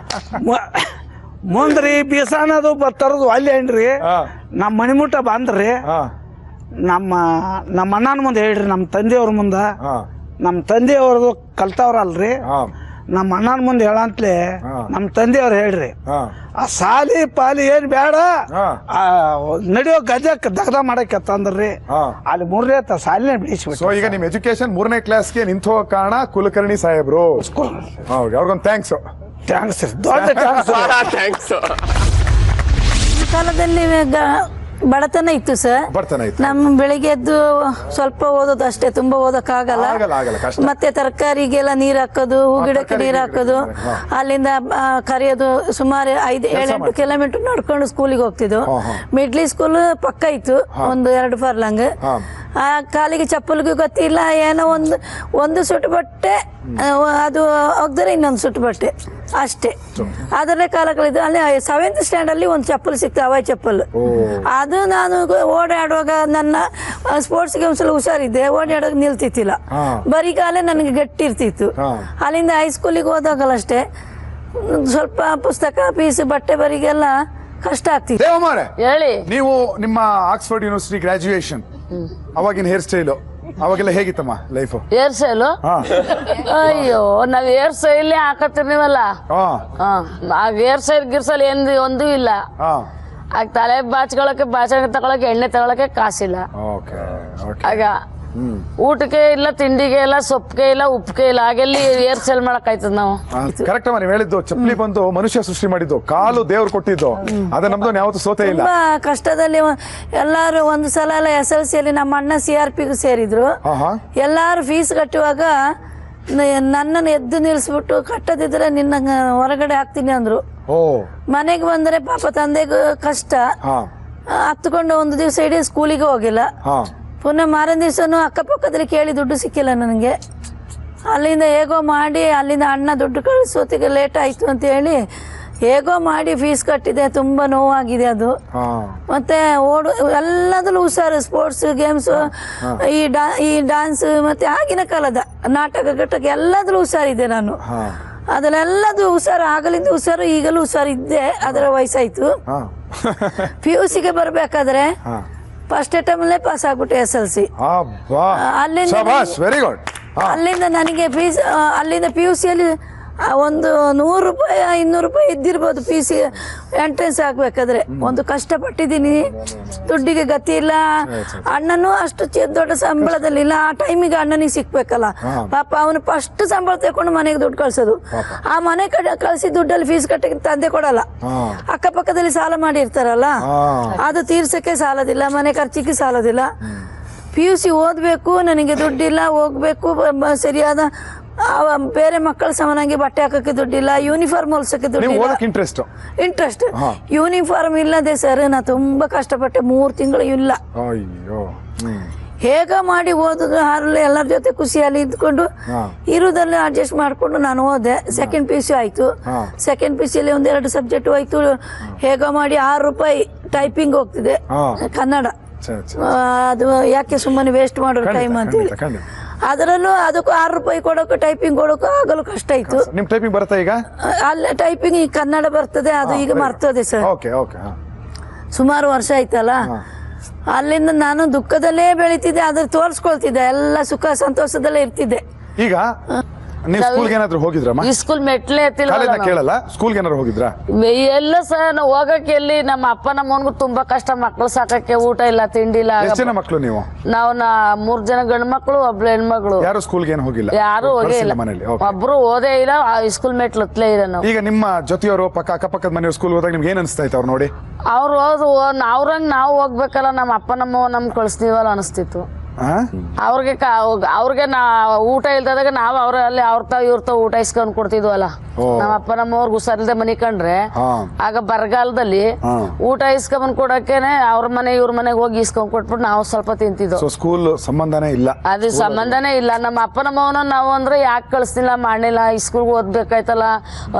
ಮುಂದ್ರಿ ಬೀಸಾನದು ತರದು ಅಲ್ಲಿ ಏನ್ರಿ ನಮ್ಮ ಮಣಿಮುಟ್ಟ ಬಂದ್ರಿ. ನಮ್ಮ ಅಣ್ಣನ ಮುಂದೆ ಹೇಳ್ರಿ, ನಮ್ಮ ತಂದೆಯವ್ರ ಮುಂದ. ನಮ್ಮ ತಂದೆಯವ್ರದು ಕಲ್ತವ್ರಲ್ರಿ. ನಮ್ಮ ಅಣ್ಣನ ಮುಂದೆ ಹೇಳಂತ್ಲೆ ನಮ್ಮ ತಂದೆಯವ್ರು ಹೇಳ್ರಿ, ಆ ಸಾಲಿ ಪಾಲಿ ಏನ್ ಬೇಡ, ನಡೆಯೋ ಗಜಕ್ ದಗ್ದ ಮಾಡಕ್ಕೆ ತಂದ್ರಿ. ಅಲ್ಲಿ 3ನೇ ಸಾಲಿನ ಬಿಡಿಸ್ಬಿಟ್ಟು. ಈಗ ನಿಮ್ ಎಜುಕೇಶನ್ 3ನೇ ಕ್ಲಾಸ್ಗೆ ನಿಂತು ಹೋಗೋ ಕಾರಣ ಕುಲಕರ್ಣಿ ಸಾಹೇಬ್ರು. ಅವ್ರಿಗೊಂದು ಥ್ಯಾಂಕ್ಸ್. ದೊಡ್ಡ ಥ್ಯಾಂಕ್ಸ್. ಈ ಕಾಲದಲ್ಲಿ ಬಡತನ ಇತ್ತು ಸರ್. ಬಡತನ ಇತ್ತು. ನಮ್ಮ ಬೆಳಿಗ್ಗೆ ಎದ್ದು ಸ್ವಲ್ಪ ಓದೋದು ಅಷ್ಟೇ, ತುಂಬಾ ಓದಕ್ಕಾಗಲ್ಲ. ಮತ್ತೆ ತರಕಾರಿಗೆಲ್ಲ ನೀರ್ ಹಾಕೋದು, ಹೂ ಗಿಡಕ್ಕೆ ನೀರ್ ಹಾಕೋದು, ಅಲ್ಲಿಂದ ಕರೆಯೋದು. ಸುಮಾರು 5-7 ಕಿಲೋಮೀಟರ್ ನಡ್ಕೊಂಡು ಸ್ಕೂಲಿಗೆ ಹೋಗ್ತಿದ್ವು. ಮಿಡ್ಲಿ ಸ್ಕೂಲ್ ಪಕ್ಕ ಇತ್ತು, 1-2 ಫರ್ಲಾಂಗ್. ಆ ಕಾಲಿಗೆ ಚಪ್ಪಲಿಗೂ ಗೊತ್ತಿಲ್ಲ, ಏನೋ ಒಂದು ಸುಟ್ಟು ಬಟ್ಟೆ, ಅದು ಒಗ್ದರೆ ಇನ್ನೊಂದು ಸುಟ್ಟು ಬಟ್ಟೆ ಅಷ್ಟೇ. ಅದರಲ್ಲೇ ಕಾಲ ಕಳೆದು. ಅಲ್ಲಿ 7th ಸ್ಟ್ಯಾಂಡ್ ಅಲ್ಲಿ ಒಂದು ಚಪ್ಪಲ್ ಸಿಕ್ತು, ಹವಾಯಿ ಚಪ್ಪಲ್. ಅದು ನಾನು ಓಡಾಡುವಾಗ ನನ್ನ ಸ್ಪೋರ್ಟ್ಸ್ ಗೇಮ್ಸ್ ಅಲ್ಲಿ ಹುಷಾರಿದ್ದೆ, ಓಡಾಡೋಕೆ ನಿಲ್ತಿತ್ತಿಲ್ಲ. ಬರೀ ಕಾಲೇ ನನಗೆ ಗಟ್ಟಿ ಇರ್ತಿತ್ತು. ಅಲ್ಲಿಂದ ಹೈಸ್ಕೂಲಿಗೆ ಹೋದಾಗಲ್ಲ ಅಷ್ಟೇ, ಸ್ವಲ್ಪ ಪುಸ್ತಕ ಫೀಸ್ ಬಟ್ಟೆ ಬರಿಗೆಲ್ಲ ಕಷ್ಟ ಆಗ್ತಿತ್ತು. ಹೇಳಿ, ನೀವು ನಿಮ್ಮ ಆಕ್ಸ್ಫರ್ಡ್ ಯೂನಿವರ್ಸಿಟಿ ಗ್ರಾಜುಯೇಷನ್, ಅವಾಗಿನ ಹೇರ್ ಸ್ಟೈಲು ಅವಾಗೆಲ್ಲ ಹೇಗಿತ್ತಮ್ಮ ಲೈಫ್? ಹೇರ್ ಸ್ಟೈಲು ಅಯ್ಯೋ, ನಾವ್ ಹೇರ್ ಸ್ಟೈಲ್ ಹಾಕತ್ತಿರ್ನಿವಲ್ಲ, ಆಗ ಹೇರ್ ಸ್ಟೈಲ್ ಗಿರ್ಸಲ್ ಒಂದು ಇಲ್ಲ. ಆಗ ತಲೆ ಬಾಚ್ಕೊಳಕ್ಕೆ, ಬಾಚಣೆ ತಗೊಳಕ್ಕೆ, ಎಣ್ಣೆ ತಗೊಳಕ್ಕೆ ಕಾಸಿಲ್ಲ. ಆಗ ಊಟಕ್ಕೆ ಇಲ್ಲ, ತಿಂಡಿಗೆ ಇಲ್ಲ, ಸೊಪ್ಪಿಗೆ ಇಲ್ಲ, ಉಪ್ಪಿಗೆ ಇಲ್ಲ. ಹಾಗೆಲ್ಲಿ ಹೇರ್ ಸ್ಟೈಲ್ ಮಾಡಕ್ ಆಯ್ತದ ನಾವು? ಕರೆಕ್ಟ್ ಅಮ್ಮ, ನೀವು ಹೇಳಿದ್ದು. ಚಪ್ಪಲಿ ಬಂದು ಮನುಷ್ಯ ಸೃಷ್ಟಿ ಮಾಡಿದ್ದು, ಕಾಲು ದೇವ್ರು ಕೊಟ್ಟಿದ್ದು. ಅದ ನಮ್ದು ಯಾವತ್ತೂ ಸೋತೆ ಇಲ್ಲ. ತುಂಬಾ ಕಷ್ಟದಲ್ಲಿ ಎಲ್ಲಾರು ಒಂದು ಸಲ ಎಲ್ಲ SLC ಅಲ್ಲಿ ನಮ್ಮ ಅಣ್ಣ CRP ಗೂ ಸೇರಿದ್ರು. ಎಲ್ಲಾರು ಫೀಸ್ ಕಟ್ಟುವಾಗ ನನ್ನನ್ನು ಎದ್ದು ನಿಲ್ಸ್ಬಿಟ್ಟು, ಕಟ್ಟದಿದ್ರೆ ನಿನ್ನ ಹೊರಗಡೆ ಹಾಕ್ತೀನಿ ಅಂದ್ರು. ಮನೆಗೆ ಬಂದ್ರೆ ಪಾಪ ತಂದೆಗೂ ಕಷ್ಟ, ಹತ್ಕೊಂಡು ಒಂದು ದಿವಸ ಇಡೀ ಸ್ಕೂಲಿಗೆ ಹೋಗಿಲ್ಲ. ಪುನಃ ಮಾರನೇ ದಿವಸನೂ ಅಕ್ಕಪಕ್ಕದಲ್ಲಿ ಕೇಳಿ ದುಡ್ಡು ಸಿಕ್ಕಿಲ್ಲ ನನಗೆ. ಅಲ್ಲಿಂದ ಹೇಗೋ ಮಾಡಿ, ಅಲ್ಲಿಂದ ಅಣ್ಣ ದುಡ್ಡು ಕಳಿಸೋತಿಗೆ ಲೇಟ್ ಆಯ್ತು ಅಂತ ಹೇಳಿ ಹೇಗೋ ಮಾಡಿ ಫೀಸ್ ಕಟ್ಟಿದೆ. ತುಂಬಾ ನೋವಾಗಿದೆ ಅದು. ಮತ್ತೆ ಎಲ್ಲದಲ್ಲೂ ಹುಷಾರು, ಸ್ಪೋರ್ಟ್ಸ್ ಗೇಮ್ಸ್, ಈ ಡಾನ್ಸ್, ಮತ್ತೆ ಆಗಿನ ಕಾಲದ ನಾಟಕ ಘಟಕ ಎಲ್ಲದಲ್ಲೂ ಹುಷಾರಿದ್ದೆ ನಾನು. ಅದನ್ನೆಲ್ಲದು ಹುಷಾರು, ಆಗಲಿಂದ ಹುಷಾರು, ಈಗಲೂ ಹುಷಾರಿದ್ದೆ. ಅದರ ವಯಸ್ಸಾಯ್ತು. PUC ಗೆ ಬರ್ಬೇಕಾದ್ರೆ ಫಸ್ಟ್ ಅಟೆಂಪ್ಟ್ ಪಾಸ್ ಆಗ್ಬಿಟ್ಟೆ SLC. ಅಲ್ಲಿಂದ ನನಗೆ ಫೀಸ್, ಅಲ್ಲಿಂದ PUC ಅಲ್ಲಿ ಒಂದು 100 ರೂಪಾಯಿ 200 ರೂಪಾಯಿ ಇದ್ದಿರ್ಬೋದು PUC ಎಂಟ್ರೆನ್ಸ್ ಆಗ್ಬೇಕಾದ್ರೆ. ಒಂದು ಕಷ್ಟಪಟ್ಟಿದ್ದೀನಿ, ದುಡ್ಡಿಗೆ ಗತಿ ಇಲ್ಲ. ಅಣ್ಣನೂ ಅಷ್ಟು ದೊಡ್ಡ ಸಂಬಳದಲ್ಲಿ ಇಲ್ಲ. ಆ ಟೈಮಿಗೆ ಅಣ್ಣನಿಗೆ ಸಿಕ್ಬೇಕಲ್ಲ ಪಾಪ. ಅವನು ಫಸ್ಟ್ ಸಂಬಳ ತಗೊಂಡು ಮನೆಗೆ ದುಡ್ಡು ಕಳ್ಸೋದು. ಆ ಮನೆ ಕಳ್ಸಿ ದುಡ್ಡಲ್ಲಿ ಫೀಸ್ ಕಟ್ಟಕ್ಕೆ ತಂದೆ ಕೊಡಲ್ಲ. ಅಕ್ಕಪಕ್ಕದಲ್ಲಿ ಸಾಲ ಮಾಡಿರ್ತಾರಲ್ಲ, ಅದು ತೀರ್ಸಕ್ಕೆ ಸಾಲದಿಲ್ಲ, ಮನೆ ಖರ್ಚಿಗೆ ಸಾಲದಿಲ್ಲ. PUC ಓದ್ಬೇಕು, ನನಗೆ ದುಡ್ಡಿಲ್ಲ, ಹೋಗ್ಬೇಕು, ಸರಿಯಾದ ಬೇರೆ ಮಕ್ಕಳ ಸಮನಾಗಿ ಬಟ್ಟೆ ಹಾಕಕ್ಕೆ ದುಡ್ಡಿಲ್ಲ, ಯೂನಿಫಾರ್ಮ್ ಹೊಲ್ಸಕ್ಕೆ ದುಡ್ಡಿಲ್ಲ. ಇಂಟ್ರೆಸ್ಟ್ ಯೂನಿಫಾರ್ಮ್ ಇಲ್ಲದೆ ಸರ್ ನಾ ತುಂಬಾ ಕಷ್ಟಪಟ್ಟೆ. 3 ತಿಂಗಳು ಇಲ್ಲ. ಹೇಗ ಮಾಡಿ ಓದಿದ್ರು, ಹಾರಲ್ಲಿ ಎಲ್ಲರ ಜೊತೆ ಖುಷಿಯಲ್ಲಿ ಇದ್ಕೊಂಡು ಇರುವುದಲ್ಲೇ ಅಡ್ಜಸ್ಟ್ ಮಾಡ್ಕೊಂಡು ನಾನು ಓದೆ. ಸೆಕೆಂಡ್ PUC ಆಯ್ತು. ಸೆಕೆಂಡ್ PUC ಅಲ್ಲಿ 1-2 ಸಬ್ಜೆಕ್ಟ್ ಹೋಯ್ತು. ಹೇಗ ಮಾಡಿ 6 ರೂಪಾಯಿ ಟೈಪಿಂಗ್ ಹೋಗ್ತಿದೆ ಕನ್ನಡ. ಅದು ಯಾಕೆ ಸುಮ್ಮನೆ ವೇಸ್ಟ್ ಮಾಡೋರು ಟೈಮ್ ಅಂತ ಹೇಳಿ ಅದರಲ್ಲೂ ಅದಕ್ಕೂ 6 ರೂಪಾಯಿ ಕೊಡೋಕೆ, ಟೈಪಿಂಗ್ ಕೊಡೋಕೆ ಆಗಲು ಕಷ್ಟ ಆಯ್ತು. ನಿಮ್ ಟೈಪಿಂಗ್ ಬರುತ್ತಾ ಈಗ? ಅಲ್ಲ, ಟೈಪಿಂಗ್ ಈ ಕನ್ನಡ ಬರ್ತದೆ, ಅದು ಈಗ ಮರ್ತದೆ ಸರ್. ಸುಮಾರು ವರ್ಷ ಆಯ್ತಲ್ಲ. ಅಲ್ಲಿಂದ ನಾನು ದುಃಖದಲ್ಲೇ ಬೆಳಿತಿದ್ದೆ, ಅದ್ರ ತೋರ್ಸ್ಕೊಳ್ತಿದ್ದೆ, ಎಲ್ಲ ಸುಖ ಸಂತೋಷದಲ್ಲೇ ಇರ್ತಿದ್ದೆ. ಈಗ ನೀವು ಸ್ಕೂಲ್ಗೆ ಏನಾದ್ರು ಹೋಗಿದ್ರಮ್ಮ? ಈ ಸ್ಕೂಲ್ ಮೆಟ್ಲೆ ಕಾಲೇಜ್ನ ಕೇಳಲ್ಲ, ಸ್ಕೂಲ್ಗೆ ಏನಾದ್ರು ಹೋಗಿದ್ರಾ? ಎಲ್ಲ ಸರ್ ನಾವು ಹೋಗಕ್ಕೆ ಎಲ್ಲಿ, ನಮ್ಮ ಅಪ್ಪ ನಮ್ಮನ್ಗೂ ತುಂಬಾ ಕಷ್ಟ. ಮಕ್ಳು ಸಾಕಕ್ಕೆ ಊಟ ಇಲ್ಲ, ತಿಂಡಿ ಇಲ್ಲ. ಎಷ್ಟು ಜನ ಮಕ್ಕಳು ನೀವು? ನಾವು 3 ಜನ ಗಂಡು ಮಕ್ಕಳು, 1 ಹೆಣ್ಮಗಳು. ಯಾರು ಸ್ಕೂಲ್ಗೆ ಏನು ಹೋಗಿಲ್ಲ? ಯಾರು ಹೋಗೇ ಇಲ್ಲ, ಒಬ್ರು ಓದೇ ಇಲ್ಲ. ಸ್ಕೂಲ್ ಮೆಟ್ಲತ್ಲೇ ಇಲ್ಲ ನಾವು. ಈಗ ನಿಮ್ಮ ಜೊತೆಯವರು ಅಕ್ಕಪಕ್ಕದ ಮನೆಯವರು ಸ್ಕೂಲ್ ಹೋದಾಗ ನಿಮ್ಗೆ ಏನ್ ಅನಿಸ್ತಾ ಇತ್ತು ಅವ್ರು ನೋಡಿ? ಅವ್ರು ಅವ್ರಂಗ್ ನಾವು ಹೋಗ್ಬೇಕಲ್ಲ, ನಮ್ಮ ಅಪ್ಪ ನಮ್ ಕಳಿಸ್ತೀವಲ್ಲ ಅನಿಸ್ತಿತ್ತು. ಅವ್ರಿಗೆ ಊಟ ಇಲ್ದಾಗ ನಾವು ಅವ್ರಲ್ಲಿ ಇವ್ರ ಊಟ ಇಸ್ಕೊಂಡ್ ಕೊಡ್ತಿದ್ವಲ್ಲ. ನಮ್ಮ ಅಪ್ಪ ನಮ್ಮವ್ರಿಗೆ ಹುಷಾರಿಲ್ದೆ ಮನಿ ಕಂಡ್ರೆ ಆಗ ಬರಗಾಲದಲ್ಲಿ ಊಟ ಇಸ್ಕೊಂಡ್ ಕೊಡಕ್ಕೇನೆ ಅವ್ರ ಮನೆ ಇವ್ರ ಮನೆಗೆ ಹೋಗಿ ಇಸ್ಕೊಂಡ್ ಕೊಟ್ಬಿಟ್ಟು ನಾವು ಸ್ವಲ್ಪ ತಿಂತಿದ್ವು. ಸ್ಕೂಲ್ ಸಂಬಂಧನೇ ಇಲ್ಲ, ಅದು ಸಂಬಂಧನೇ ಇಲ್ಲ. ನಮ್ಮ ಅಪ್ಪ ನಮ್ಮವನ ನಾವು ಅಂದ್ರೆ ಯಾಕೆ ಕಳಿಸ್ತಿಲ್ಲ, ಮಾಡಿಲ್ಲ, ಸ್ಕೂಲ್ಗೆ ಓದ್ಬೇಕಾಯ್ತಲ್ಲ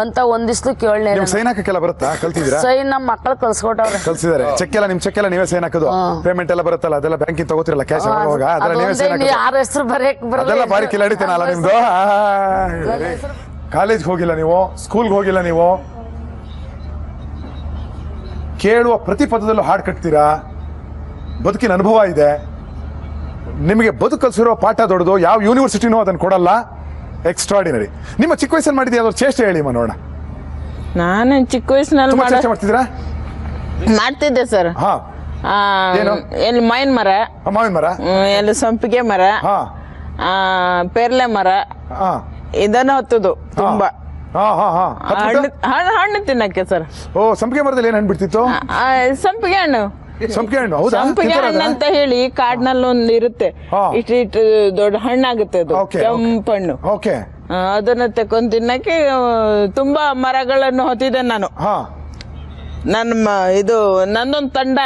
ಅಂತ ಒಂದಿಷ್ಟು ಕೇಳಲೇ. ಸೈನ್ ಹಾಕಕ್ಕೆಲ್ಲ ಬರುತ್ತಾ? ಕಲ್ತಿದ್ದೀರಾ? ಸೈನ್ ನಮ್ಮ ಮಕ್ಕಳು ಕಳ್ಸ್ಕೊಟ್ಟವ್ರೆ. ಕಲ್ಸಿದ್ದಾರೆ. ಚೆಕ್ ಎಲ್ಲ ನಿಮ್ ಚೆಕ್ ಎಲ್ಲ ನೀವೇ ಸೈನ್ ಹಾಕೋದು? ಪೇಮೆಂಟ್ ಎಲ್ಲ ಬರುತ್ತಲ್ಲ, ಅದೆಲ್ಲ ಬ್ಯಾಂಕಿಂಗ್ ತಗೋತಿರಲ್ಲ, ಕ್ಯಾಶ್ ಯಾರ ಹೆಸರು ಬರೆಯಕ್ ಅದೆಲ್ಲ ಬಾರಿ ಕಿಲಾಡಿತೇನಲ್ಲ ನಿಮ್ದು. ಕಾಲೇಜ್ ಹೋಗಿಲ್ಲ ನೀವು, ಸ್ಕೂಲ್ಗೆ ಹೋಗಿಲ್ಲ ನೀವು, ಕೇಳುವ ಪ್ರತಿ ಪದದಲ್ಲೂ ಹಾಡು ಕಟ್ತೀರಾ, ಬದುಕಿನ ಅನುಭವ ಇದೆ ನಿಮಗೆ. ಬದುಕು ಕಲಿಸಿರೋ ಪಾಠ ದೊಡ್ಡದು, ಯಾವ ಯೂನಿವರ್ಸಿಟಿನೂ ಅದನ್ನು ಕೊಡಲ್ಲ. ಎಕ್ಸ್ಟ್ರಾಡಿನರಿ. ನಿಮ್ಮ ಚಿಕ್ಕ ವಯಸ್ಸಲ್ಲಿ ಮಾಡಿದ್ದೆ ಯಾವ್ದಾದ್ರು ಚೇಷ್ಟೆ ಹೇಳಿ ನೋಡೋಣ. ನಾನು ಚಿಕ್ಕ ವಯಸ್ಸಿನಲ್ಲಿ ಮಾಡ್ತಿದ್ದೀರಾ? ಮಾಡ್ತಿದ್ದೆ ಸರ್. ಎಲ್ಲಿ ಮಾವಿನ ಮರ, ಎಲ್ಲಿ ಸಂಪಿಗೆ ಮರ, ಪೇರ್ಲೆ ಮರ, ಇದನ್ನ ಹೊತ್ತದು ತುಂಬಾ. ಹಣ್ಣು ತಿನ್ನಕ್ಕೆ ಸರ್. ಸಂಪಿಗೆ ಮರದಲ್ಲಿ ಏನ್ ಹಣ್ಣು ಬಿಡ್ತಿತ್ತು? ಸಂಪಿಗೆ ಹಣ್ಣು ಸಂಪಿಗೆ ಹಣ್ಣು ಹೌದಾ ಸಂಪಿಗೆ ಹಣ್ಣು ಅಂತ ಹೇಳಿ ಕಾಡ್ನಲ್ಲಿ ಒಂದು ಇರುತ್ತೆ, ಇಷ್ಟು ದೊಡ್ಡ ಹಣ್ಣಾಗುತ್ತೆ ಅದು, ಕೆಂಪಣ್ಣು. ಓಕೆ, ಅದನ್ನ ತಕೊಂಡ್ ತಿನ್ನಕ್ಕೆ ತುಂಬಾ ಮರಗಳನ್ನು ಹೊತ್ತಿದೆ ನಾನು. ಇದು ನಂದೊಂದು ತಂಡ,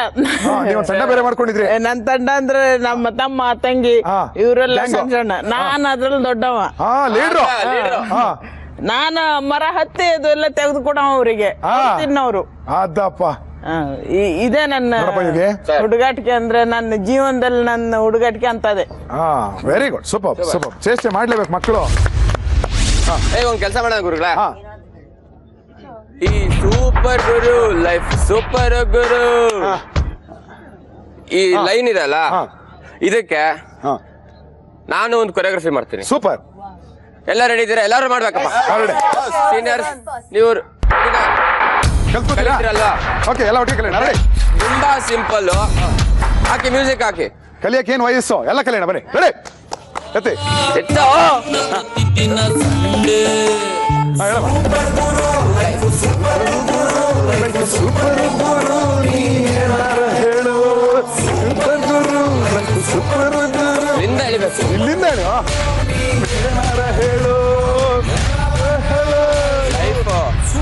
ಬೇರೆ ಮಾಡ್ಕೊಂಡಿದ್ರಿ. ನನ್ ತಂಡ ಅಂದ್ರೆ ನಮ್ಮ ತಮ್ಮ ತಂಗಿ ಇವರೆಲ್ಲ ಸಣ್ಣ ಸಣ್ಣ, ನಾನ್ ಅದ್ರಲ್ಲಿ ದೊಡ್ಡವ. ನಾನು ಮರ ಹತ್ತಿ ಅದು ಎಲ್ಲ ತೆಗೆದುಕೊಡ ಅವರಿಗೆ ತಿನ್ನೋರು. ಇದೇ ನನ್ನ ಹುಡುಗಾಟಿಕೆ, ಅಂದ್ರೆ ನನ್ನ ಜೀವನದಲ್ಲಿ ನನ್ನ ಹುಡುಗಾಟಿಕೆ ಅಂತದೆ. Very good, super super. ಚೇಷ್ಟೆ ಮಾಡ್ಲೇಬೇಕು ಮಕ್ಕಳು. ಒಂದ್ ಕೆಲಸ ಮಾಡೋಣ ಗುರುಗಳ, ಈ ಸೂಪರ್ ಗುರು ಲೈಫ್ ಸೂಪರ್ ಗುರು ಈ ಲೈನ್ ಇದೆಲ್ಲ, ಇದಕ್ಕೆ ನಾನು ಒಂದು ಕೊರಿಯೋಗ್ರಫಿ ಮಾಡ್ತೀನಿ. ಸೂಪರ್. ಎಲ್ಲ ರೆಡಿ ಇದ್ದೀರಾ? ಎಲ್ಲರೂ ಮಾಡ್ಬೇಕಪ್ಪ. ಸೀನಿಯರ್ಸ್ ನೀವು ಕಲಿತೀರಲ್ವಾ? ತುಂಬಾ ಸಿಂಪಲ್. ಹಾಕಿ ಮ್ಯೂಸಿಕ್ ಹಾಕಿ. ಕಲಿಯಕ್ಕೆ ಏನ್ ವಯಸ್ಸು? ಎಲ್ಲ ಕಲಿಯೋಣ ಬನ್ನಿ. ರೆಡಿ ಎತ್ತಿ ಎತ್ತೋ. ಇಲ್ಲಿಂದ ಎಳಿಬೇಕು. ಇಲ್ಲಿಂದ ಹೇಳು.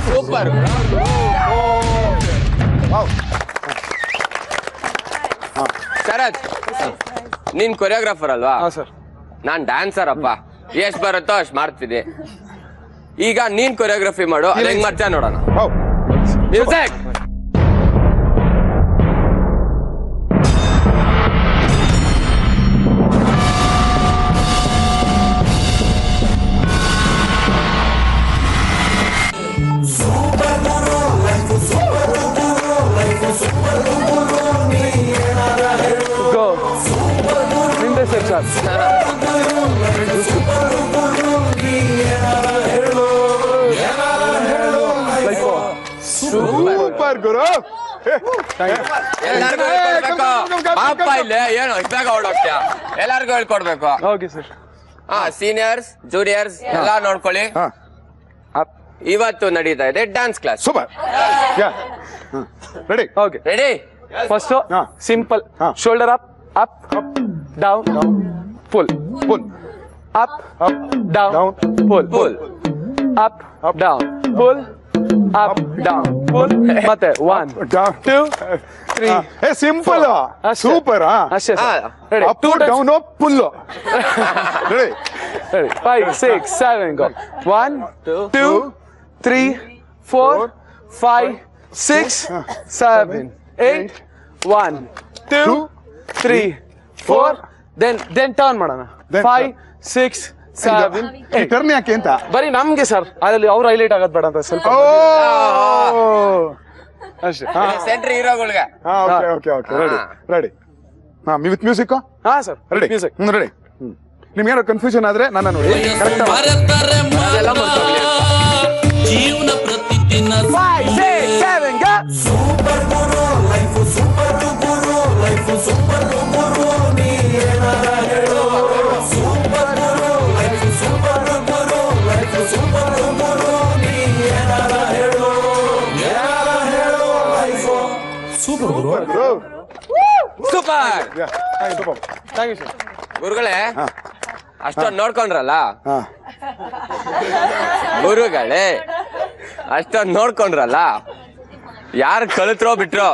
ಸೂಪರ್. ಶರತ್, ನೀನ್ ಕೊರಿಯೋಗ್ರಾಫರ್ ಅಲ್ವಾ? ನಾನ್ ಡ್ಯಾನ್ಸರ್ ಅಪ್ಪ. ಎಷ್ಟ್ ಬರುತ್ತೋ ಅಷ್ಟ್ ಮಾಡ್ತೀನಿ. ಈಗ ನೀನ್ ಕೊರಿಯೋಗ್ರಫಿ ಮಾಡು, ಅದ್ ಹೆಂಗ್ ಮಾಡ್ತೀಯ ನೋಡೋಣ. ಮ್ಯೂಸಿಕ್. ಸೂಪರ್ ಗುರು. ಎಲ್ಲಾರ್ಗು ಹೇಳ್ಕೊಡ್ಬೇಕು. ಅಪ್ಪ ಇಲ್ಲೇ ಏನು ಇದ್ದಾಗ ಹೊರಡೋಗ್ತೀಯ? ಎಲ್ಲಾರ್ಗು ಹೇಳ್ಕೊಡ್ಬೇಕು. ಸೀನಿಯರ್ಸ್ ಜೂನಿಯರ್ಸ್ ಎಲ್ಲ ನೋಡ್ಕೊಳ್ಳಿ. ಇವತ್ತು ನಡೀತಾ ಇದೆ dance class. Super. Ready? Okay ready. First simple, shoulder up up down pull pull, up down pull pull, up down pull, up down pull. ಮತ್ತೆ 1 2 3. ಸಿಂಪಲ್. ಸೂಪರ್. ಅಷ್ಟೇ ready. Up down pull. Ready 5 6 7 go. 1 2 3 4 5 6 7 8 1 2 3 4. then turn ಮಾಡೋಣ. 5 6 7 8. Turn ಯಾಕೆ ಅಂತ? ಬರೀ ನಮ್ಗೆ sir, ಅಲ್ಲಿ ಅವ್ರು highlight ಆಗೋದ್ ಬೇಡ ಅಂತ ಸ್ವಲ್ಪ ಅಷ್ಟೇ. ಸೆಂಟ್ರ್ ಹೀರೋಗಳಿಗೆ. Okay okay ready ready. With music. ಹಾ ಸರ್, ರೆಡಿ ಮ್ಯೂಸಿಕ್. ರೆಡಿ. ನಿಮ್ಗೆ ಏನಾದ್ರು ಕನ್ಫ್ಯೂಷನ್ ಆದ್ರೆ ನನ್ನ ನೋಡಿ. ಜೀವನ ಪ್ರತಿದಿನ 5 6 7 ಗೋ. ಸೂಪರ್ ಗುರು ಲೈಫ್ ಸೂಪರ್ ಗುರು ಲೈಫ್ ಸೂಪರ್ ಗುರು ನೀ ಏನಾರ ಹೇಳು. ಸೂಪರ್ ಗುರು ಲೈಫ್ ಸೂಪರ್ ಗುರು ಲೈಫ್ ಸೂಪರ್ ಗುರು ನೀ ಏನಾರ ಹೇಳು. ಏನಾರ ಹೇಳು ಲೈಫ್ ಸೂಪರ್ ಗುರು. ಸೂಪರ್. Thank you sir. ಗುರುಗಳೇ ಅಷ್ಟೊಂದು ನೋಡ್ಕೊಂಡ್ರಲ್ಲ, ಗುರುಗಳೇ ಅಷ್ಟೊಂದು ನೋಡ್ಕೊಂಡ್ರಲ್ಲ, ಯಾರು ಕಳಿತ್ರೋ ಬಿಟ್ರೋ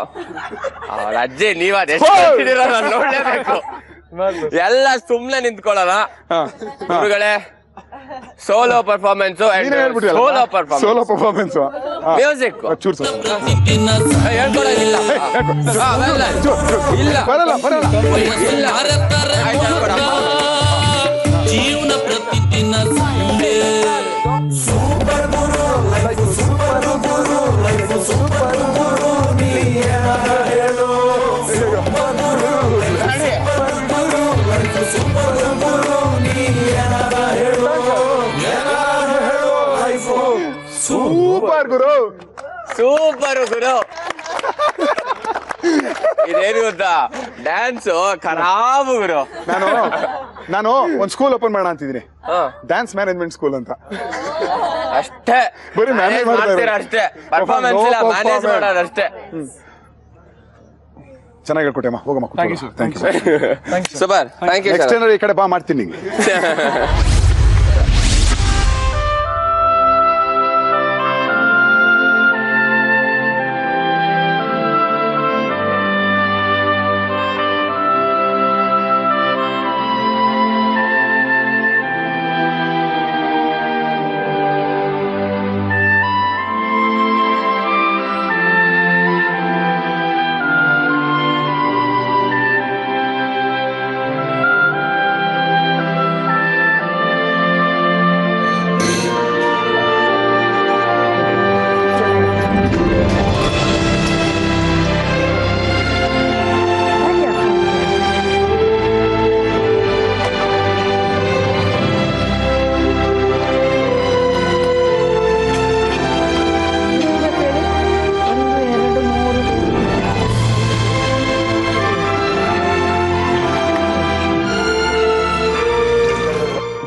ಅವ್ರ ಅಜ್ಜಿ ನೀವ್ ಅದೆಷ್ಟು ನಾನು ನೋಡ್ಲೇಬೇಕು. ಎಲ್ಲ ಸುಮ್ನೆ ನಿಂತ್ಕೊಳ್ಳೋಣ. ಗುರುಗಳೇ solo performance solo performance music ಹೇಳ್ಕೊಡಂಗಿಲ್ಲ. ಇಲ್ಲ ಜೀವನ ಪ್ರತಿದಿನ ಸೂಪರ್ ಗುರು ಲೈಫ್ ಸೂಪರ್ ಗುರು ಲೈಫ್ ಸೂಪರ್ ಗುರು ನೀ ಏನಾರ ಹೇಳು. ಸೂಪರ್ ಗುರು ಲೈಫ್ ಸೂಪರ್ ಗುರು ನೀ ಏನಾರ ಹೇಳು. ಏನಾರ ಹೇಳು ಲೈಫ್ ಸೂಪರ್ ಗುರು. ಸೂಪರ್ ಗುರು. ಇದೇನು ಗೊತ್ತಾ, ಡ್ಯಾನ್ಸ್ ಖರಾಬು ಗುರು. ನಾನು ಒಂದ್ ಸ್ಕೂಲ್ ಓಪನ್ ಮಾಡೋಣ ಅಂತಿದ್ದೀನಿ, ಡ್ಯಾನ್ಸ್ ಮ್ಯಾನೇಜ್ಮೆಂಟ್ ಸ್ಕೂಲ್ ಅಂತ. ಅಷ್ಟೇ ಬರೀ ಮ್ಯಾನೇಜ್ ಮಾಡ್ತೀರಾ ಅಷ್ಟೇ, ಪರ್ಫಾರ್ಮೆನ್ಸ್ ಇಲ್ಲ, ಮ್ಯಾನೇಜ್ ಮಾಡೋದು ಅಷ್ಟೇ. ಚೆನ್ನಾಗಿ ಹೇಳ್ಕೊಟ್ಟೆಮ್ಮ, ಹೋಗಮ್ಮ. Thank you, sir. Thank you. Super, thank you. Next ಏನಾದ್ರು ಈ ಕಡೆ ಬಾ, ಮಾಡ್ತೀನಿ ನಿಂಗೆ.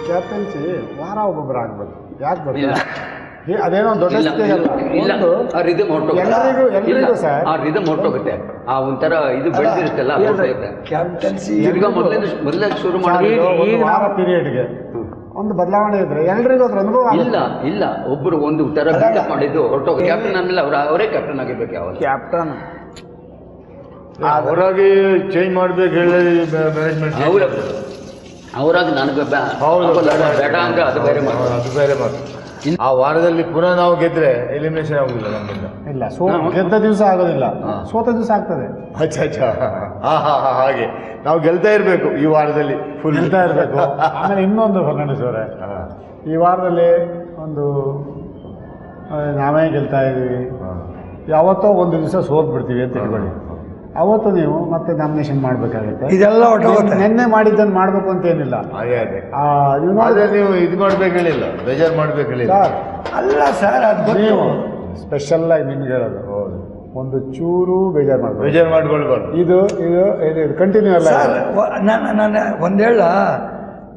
ಕ್ಯಾಪ್ಟನ್ಸಿ ವಾರ ಒಬ್ಬೊಬ್ಬರು ಆಗ್ಬೇಕು. ಯಾಕೆ ಗೊತ್ತಿಲ್ಲ, ಅದೇನೋ ದೊಡ್ಡ ಸ್ಟೇಜ್ ಅಲ್ಲ. ಎಲ್ಲರಿಗೂ ಸರ್ ಆ ರಿದಮ್ ಹೊರಟೋಗುತ್ತೆ. ಆ ಒಂಥರ ಇದು ಬೆಳೆದಿರುತ್ತಲ್ಲ, ಕ್ಯಾಪ್ಟನ್ಸಿ ಮೊದಲೇ ಶುರು ಮಾಡಿ ಒಂದು ವಾರ ಪೀರಿಯಡ್ಗೆ ಒಂದು ಬದಲಾವಣೆ ಇದ್ರೆ ಎಲ್ರಿಗೂ ಅದ್ರ ಅನುಭವ ಇಲ್ಲ ಒಬ್ರು ಒಂದು ತರ ಬಿಲ್ಡಪ್ ಮಾಡಿದ್ದು ಹೊರಟೋಗ ಕ್ಯಾಪ್ಟನ್ ಆದ್ಮೇಲೆ ಅವರೇ ಕ್ಯಾಪ್ಟನ್ ಆಗಿರ್ಬೇಕು. ಯಾವಾಗ ಕ್ಯಾಪ್ಟನ್ ಅವರಾಗಿ ಚೇಂಜ್ ಮಾಡ್ಬೇಕು ಹೇಳಿ ಮ್ಯಾನೇಜ್ಮೆಂಟ್ ಅವರಾಗಿ ನನಗೆ ಬೇಡ ಅಂದ್ರೆ ಅದು ಬೇರೆ ಮಾತು. ಆ ವಾರದಲ್ಲಿ ಪುನಃ ನಾವು ಗೆದ್ರೆ ಎಲಿಮಿನೇಷನ್ ಆಗುದಿಲ್ಲ ನಮ್ಮಿಂದ. ಇಲ್ಲ, ಗೆದ್ದ ದಿವಸ ಆಗೋದಿಲ್ಲ, ಸೋತ ದಿವಸ ಆಗ್ತದೆ. ಅಚ್ಚಾ ಹಾಗೆ ನಾವು ಗೆಲ್ತಾ ಇರಬೇಕು. ಈ ವಾರದಲ್ಲಿ ಫುಲ್ ಗೆಲ್ತಾ ಇರಬೇಕು. ಆಮೇಲೆ ಇನ್ನೊಂದು ಫರ್ನಾಂಡಿಸ್ ಅವರೇ, ಈ ವಾರದಲ್ಲಿ ಒಂದು ನಾವೇ ಗೆಲ್ತಾ ಇದೀವಿ, ಯಾವತ್ತೋ ಒಂದು ದಿವಸ ಸೋತ್ ಬಿಡ್ತೀವಿ ಅಂತ ತಿಳ್ಕೊಳ್ಳಿ. ಅವತ್ತು ನೀವು ಮತ್ತೆ ನಾಮಿನೇಷನ್ ಮಾಡ್ಬೇಕಾಗುತ್ತೆ. ಇದೆಲ್ಲ ಒಟ್ಟು ನಿನ್ನೆ ಮಾಡಿದ್ದನ್ನು ಮಾಡ್ಬೇಕು ಅಂತ ಏನಿಲ್ಲ. ನೀವು ಇದು ಮಾಡ್ಬೇಕು ಹೇಳಿಲ್ಲ, ಬೇಜಾರು ಮಾಡ್ಬೇಕು ಹೇಳಿಲ್ಲ. ಅಲ್ಲ ಸರ್, ಅದು ನೀವು ಸ್ಪೆಷಲ್ ಆಗಿ ನಿಮ್ಗೆ ಹೇಳೋದು, ಒಂದು ಚೂರು ಬೇಜಾರು ಮಾಡ್ಕೊಳ್ಬಾರ್ದು. ಇದು ಕಂಟಿನ್ಯೂ ಅಲ್ಲ ಸರ್. ನಾನು ಒಂದು ಹೇಳ,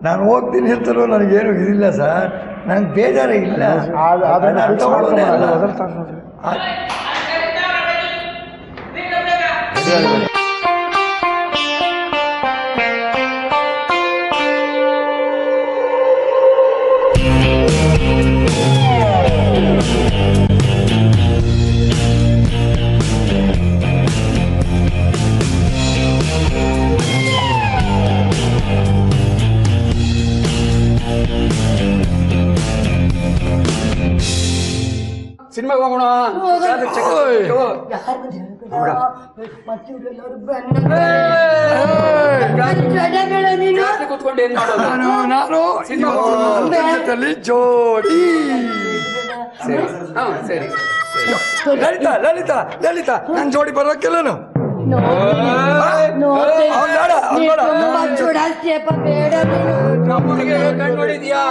ನಾನು ಹೋಗ್ತೀನಿ ಅಂತಲೂ ನನಗೇನು ಇದಿಲ್ಲ ಸರ್, ನನಗೆ ಬೇಜಾರೇ ಇಲ್ಲ. ಸಿನಿಮಾಗೆ ಹೋಗೋಣ. ಕೂತ್ಕೊಂಡು ಏನ್ ಮಾಡೋದು? ಜೋಡಿ ಸರಿ. ಲಲಿತಾ ನನ್ ಜೋಡಿ ಬರೋಕ್ಕೆಲ್ಲನು ನೋಡಿದ್ಯಾ?